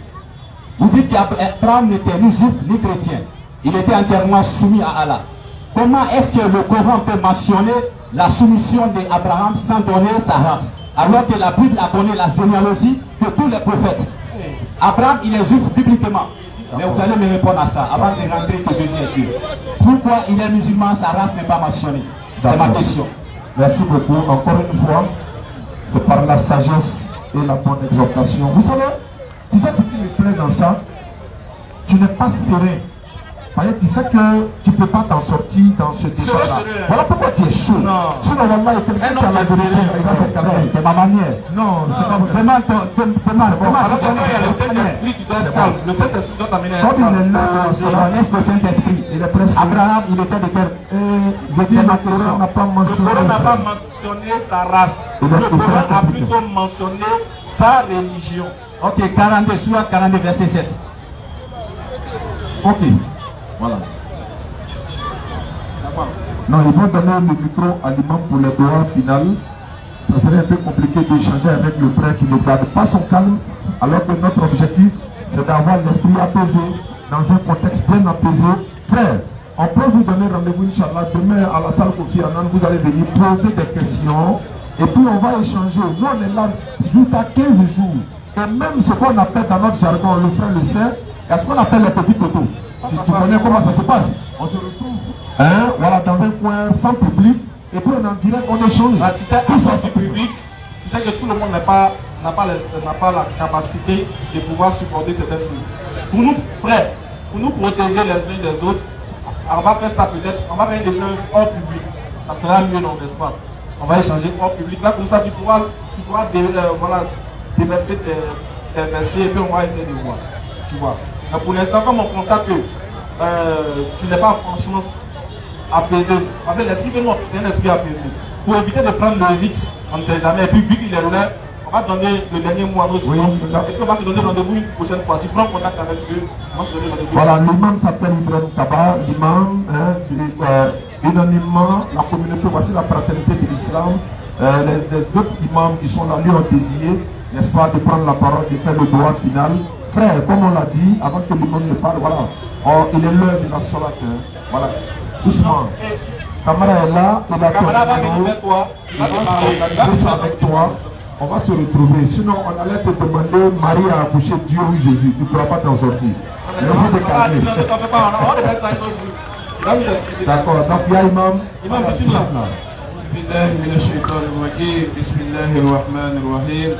Vous dites qu'Abraham n'était ni juif ni chrétien. Il était entièrement soumis à Allah. Comment est-ce que le Coran peut mentionner la soumission d'Abraham sans donner sa race? Alors que la Bible a donné la généalogie de tous les prophètes. Abraham, il est juif bibliquement. Mais vous allez me répondre à ça avant de rentrer que Jésus est Dieu. Pourquoi il est musulman, sa race n'est pas mentionnée? C'est ma question. Merci beaucoup. Encore une fois, c'est par la sagesse et la bonne exhortation. Vous savez, tu sais ce qui me plaît dans ça? Tu n'es pas serein. Parce que tu sais que tu ne peux pas t'en sortir dans ce débat-là. Voilà pourquoi tu es chaud. Non. Sinon, vraiment, il y a quelqu'un qui a la vérité. C'est ma manière. Non, c'est pas vrai. Vraiment, Alors que il y a le Saint-Esprit, tu dois être calme. Le Saint-Esprit doit t'amener à être Comme il est calme. là, C'est le Saint-Esprit. il est presque. Abraham, il était de quel? Je dis, le Coran n'a pas Le mentionné. Coran n'a pas mentionné sa race. Le Coran a plutôt mentionné sa religion. Ok, 42, soit 42, verset 7. Ok. Voilà. Non, ils vont donner le micro à l'imam pour le doigt final. Ça serait un peu compliqué d'échanger avec le frère qui ne garde pas son calme, alors que notre objectif, c'est d'avoir l'esprit apaisé, dans un contexte bien apaisé. Frère, on peut vous donner rendez-vous, Inch'Allah, demain à la salle Kofi Annan, vous allez venir poser des questions, et puis on va échanger. Nous, on est là jusqu'à 15 jours. Et même ce qu'on appelle dans notre jargon, le frère le sait, est-ce qu'on appelle les petits poteaux? Si tu connais comment ça se passe, on se retrouve voilà, dans un coin sans public, et puis on en direct, on échange. Tu sais, en sorte du public, tu sais que tout le monde n'a pas la capacité de pouvoir supporter certaines choses. Pour nous, frères, pour nous protéger les uns des autres, on va faire ça peut-être, on va faire un échange hors public. Ça sera mieux, non, n'est-ce pas? On va échanger hors public. Là, comme ça, tu pourras déverser tes versets et puis on va essayer de voir. Tu vois. Mais pour l'instant, comme on constate que tu n'es pas franchement apaisé, parce que l'esprit que nous, c'est un esprit apaisé. Pour éviter de prendre le risque, on ne sait jamais. Et puis, vu qu'il est là, on va donner le dernier mot à nos soins. Et puis, on va se donner rendez-vous une prochaine fois. Tu prends contact avec eux, on va se donner rendez-vous. Voilà, l'imam s'appelle Ibrahim Kaba, l'imam, unanimement, la communauté, voici la fraternité de l'islam, les autres imams qui sont là lui ont désigné, n'est-ce pas, de prendre la parole, de faire le droit final. Frère, comme on l'a dit, avant que le monde ne parle, voilà, il est l'heure de la solat. Voilà, doucement. Camara est là, il a ton avec toi. On va se retrouver. Sinon, on allait te demander Marie a accouché Dieu ou Jésus. Tu ne pourras pas t'en sortir. D'accord, donc il y a imam. بسم الله الرحمن الرحيم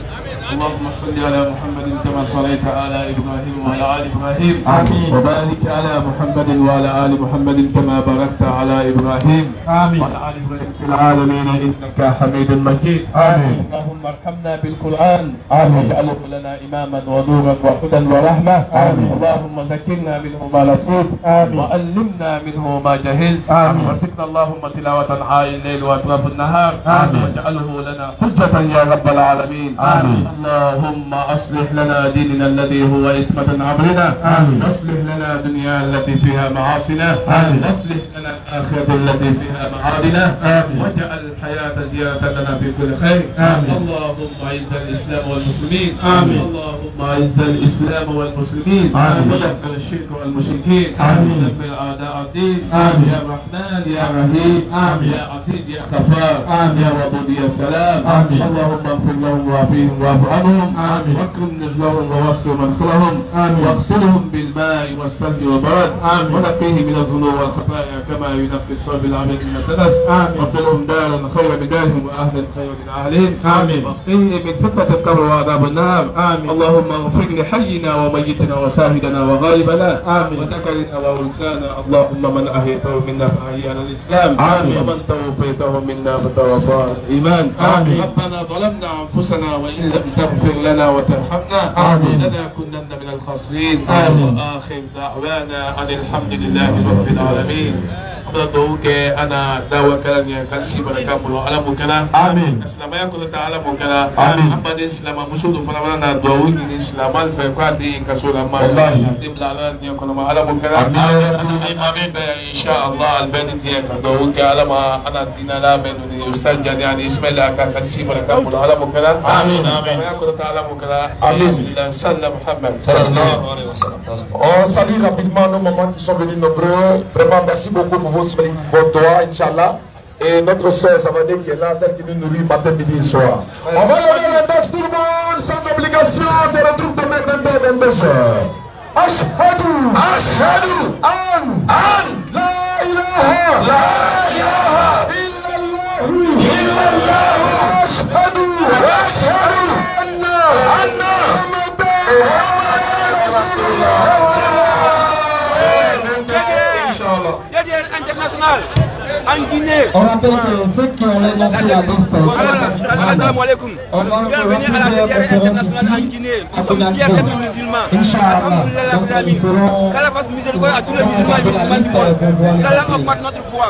اللهم صل على محمد كما صليت على ابراهيم وعلى ال ابراهيم امين وبارك على محمد وعلى ال محمد كما باركت على ابراهيم امين وعلى ال ابراهيم في العالمين انك حميد مجيد امين اللهم ارحمنا بالقران امين واجعله لنا اماما ونورا وهدى ورحمه امين اللهم ذكرنا منه ما نسيت امين وعلمنا منه ما جهلت امين وارزقنا اللهم تلاوه آي الليل واطراف النهار امين واجعله لنا حجه يا رب العالمين امين اللهم اصلح لنا ديننا الذي هو عصمة امرنا امين واصلح لنا دنيا التي فيها معاصينا امين واصلح لنا الاخره التي فيها معادنا امين واجعل الحياه زياده لنا في كل خير امين اللهم اعز الاسلام والمسلمين امين اللهم اعز الاسلام والمسلمين امين ودمر الشرك والمشركين امين ودمر اعداء الدين امين يا رحمن يا رحيم امين يا عزيز يا غفار امين يا ودود يا سلام امين اللهم اغفر لهم وعافيهم واعف عنهم آمين واكرم نزلهم ووسع مدخلهم آمين واغسلهم بالماء والثلج والبرد آمين ونقيه من الذنوب والخطايا كما ينقي الثوب الابيض من الدنس آمين وابدلهم دارا خيرا من دارهم واهلا خيرا من اهلهم آمين وقيه من فتنة القبر وعذاب النار آمين اللهم اغفر لحينا وميتنا وشاهدنا وغائبنا آمين وذكرنا وانثانا اللهم من احييته منا فاحيي على الاسلام آمين ومن توفيته منا فتوفى على الايمان آمين ربنا ظلمنا انفسنا وان لم تغفر لنا وترحمنا آمين لنكونن من الخاسرين آمين وآخر دعوانا أن الحمد لله رب العالمين دوك أنا دعوة كلام كنسي بركة ملو على مكلا آمين إسلام يكون تعالى مكلا آمين محمد إسلام مسود فلما دعوة إسلام الفقاد كسول ما الله دبل على يكون ما على مكلا آمين آمين إن شاء الله البنت ديك دعوة على ما أنا دينا لا بني أستاذ يعني إسماعيل كنسي بركة ملو على مكلا آمين آمين يكون تعالى مكلا آمين صلى محمد صلى الله عليه وسلم. On salue rapidement nos mamans qui sont venus nombreux. Vraiment merci beaucoup pour votre doigt, Inch'Allah. Et notre soeur Savadé qui est là, celle qui nous nourrit matin, midi et soir. On va lever l'index tout le monde, sans obligation. On se retrouve demain 22h. Ashhadu, Ashhadu, An, La ilaha, illallah, Ashhadu, Anna, international en Guinée. On rappelle que ceux qui ont lancé la distance. Assalamu alaikum. On vient venir à la filière internationale en Guinée. Nous sommes fiers d'être musulmans. Qu'Allah fasse miséricorde à tous les musulmans et musulmanes du monde. Qu'Allah augmente notre foi.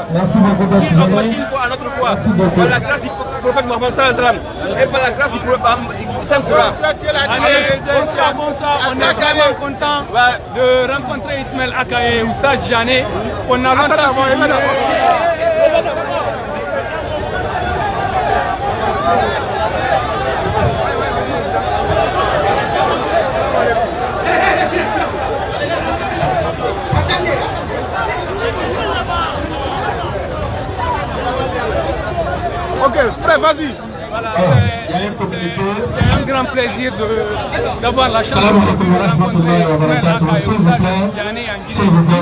Qu'il augmente une fois à notre foi. Par la grâce du prophète Mohammed sallallahu alayhi wa sallam et par la grâce du Saint-Coran. Bonsoir, on est vraiment content de rencontrer Ismaël Aka et Oustaz Jané. On a longtemps suivi. Ok, frère, vas-y. Voilà, c'est un grand plaisir d'avoir la chance de rencontrer Ismaël Aka et Oustaz Jané en Guinée ici.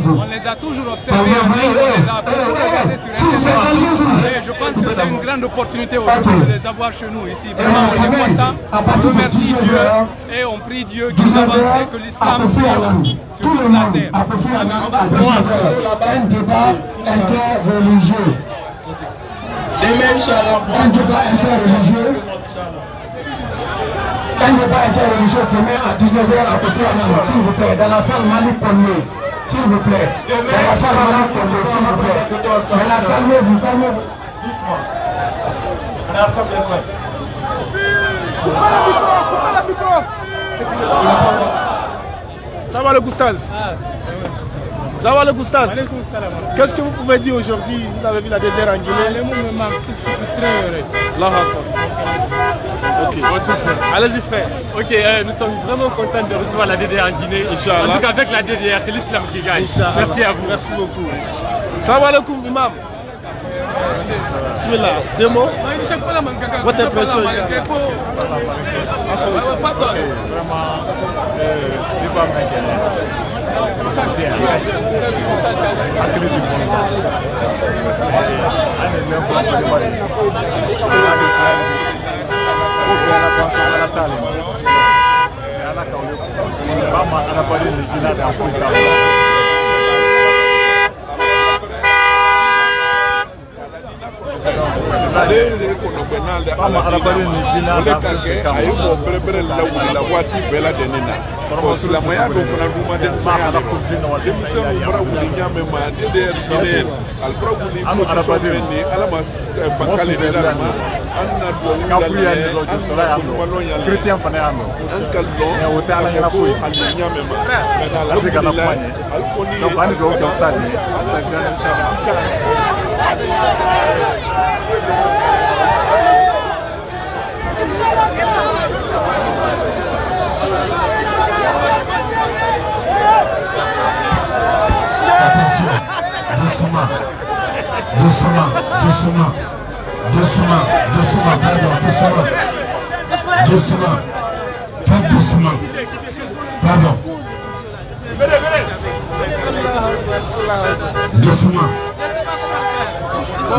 On les a toujours observés, on les a beaucoup regardés sur Internet. Et je pense que c'est une grande opportunité aujourd'hui de les avoir chez nous ici. Vraiment, on est content, on remercie Dieu et on prie Dieu qu'il avance et que l'islam brille sur toute la terre. Un débat interreligieux. Un débat interreligieux. Un débat interreligieux demain à 19h à côté s'il vous plaît, dans la salle Malik Ponné. S'il vous plaît. Dans la salle Malik Ponné, s'il vous plaît. Maintenant, calmez-vous, calmez-vous. Doucement. Ça va le Goustaz? Ça va le Goustaz? Qu'est-ce que vous pouvez dire aujourd'hui? Vous avez vu la DDR en Guinée? Le monde me manque, je suis très heureux. Ok. Allez-y frère. Ok, nous sommes vraiment contents de recevoir la DDR en Guinée. Inch'Allah. En tout cas avec la DDR, c'est l'islam qui gagne. Inch'Allah. Merci à vous. Merci beaucoup. Salam alaikum imam. Bismillah. Deux mots. Votre impression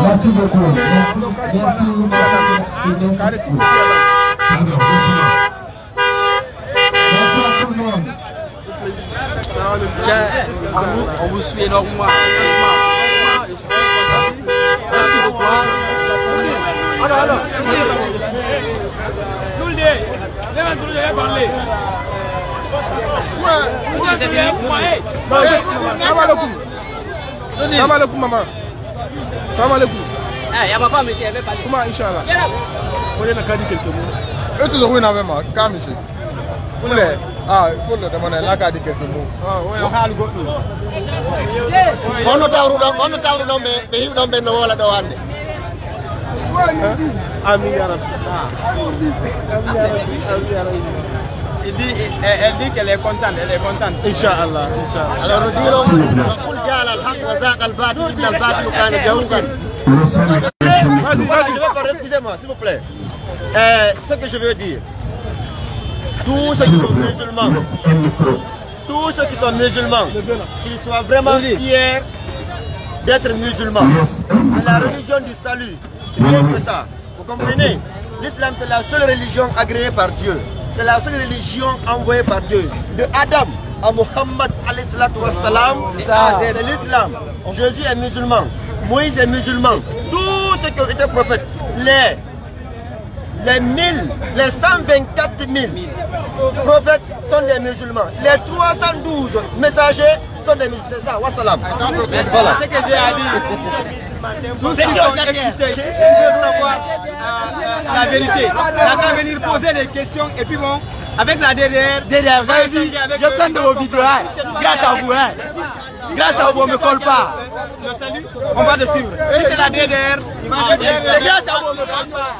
Merci beaucoup. On vous suit énormément. Merci beaucoup. Alors. Nous le disons. Nous devons parler. Salam alaikum maman. Salam alaikum. Il y a ma femme ici, elle veut parler. Comment Inch'Allah. Faut dire quelques mots. Tu veux même quand monsieur. Il faut le demander là qu'à dire quelques mots. On taw non mais il don ben wala do wande. Amin ya Rabbi. Elle dit qu'elle est contente, Inch'Allah. Alors nous dirons qul ja'ala al-haqq wa zaqa al-batil inna al-batil kana zahuqan. Excusez-moi s'il vous plaît. Ce que je veux dire, tous ceux qui sont musulmans, qu'ils soient vraiment fiers d'être musulmans. C'est la religion du salut. Rien que ça. Vous comprenez? L'islam, c'est la seule religion agréée par Dieu. C'est la seule religion envoyée par Dieu. De Adam à Muhammad alayhi salatu wassalam, c'est l'islam. Jésus est musulman. Moïse est musulman. Tous ceux qui ont été prophètes, les 124 000 prophètes sont des musulmans. Les 312 messagers sont des musulmans. C'est ça, wassalam. Voilà. Ce que j'ai à dire. Tous ceux qui sont excités, qui veulent savoir la vérité. Là, quand venir poser des questions et puis bon, avec la DDR, vous avez vu, je plein de vos vidéos. Grâce à vous, grâce à vous, on ne me colle pas. On va le suivre. Si c'est la DDR, c'est grâce à vous, on ne me colle pas.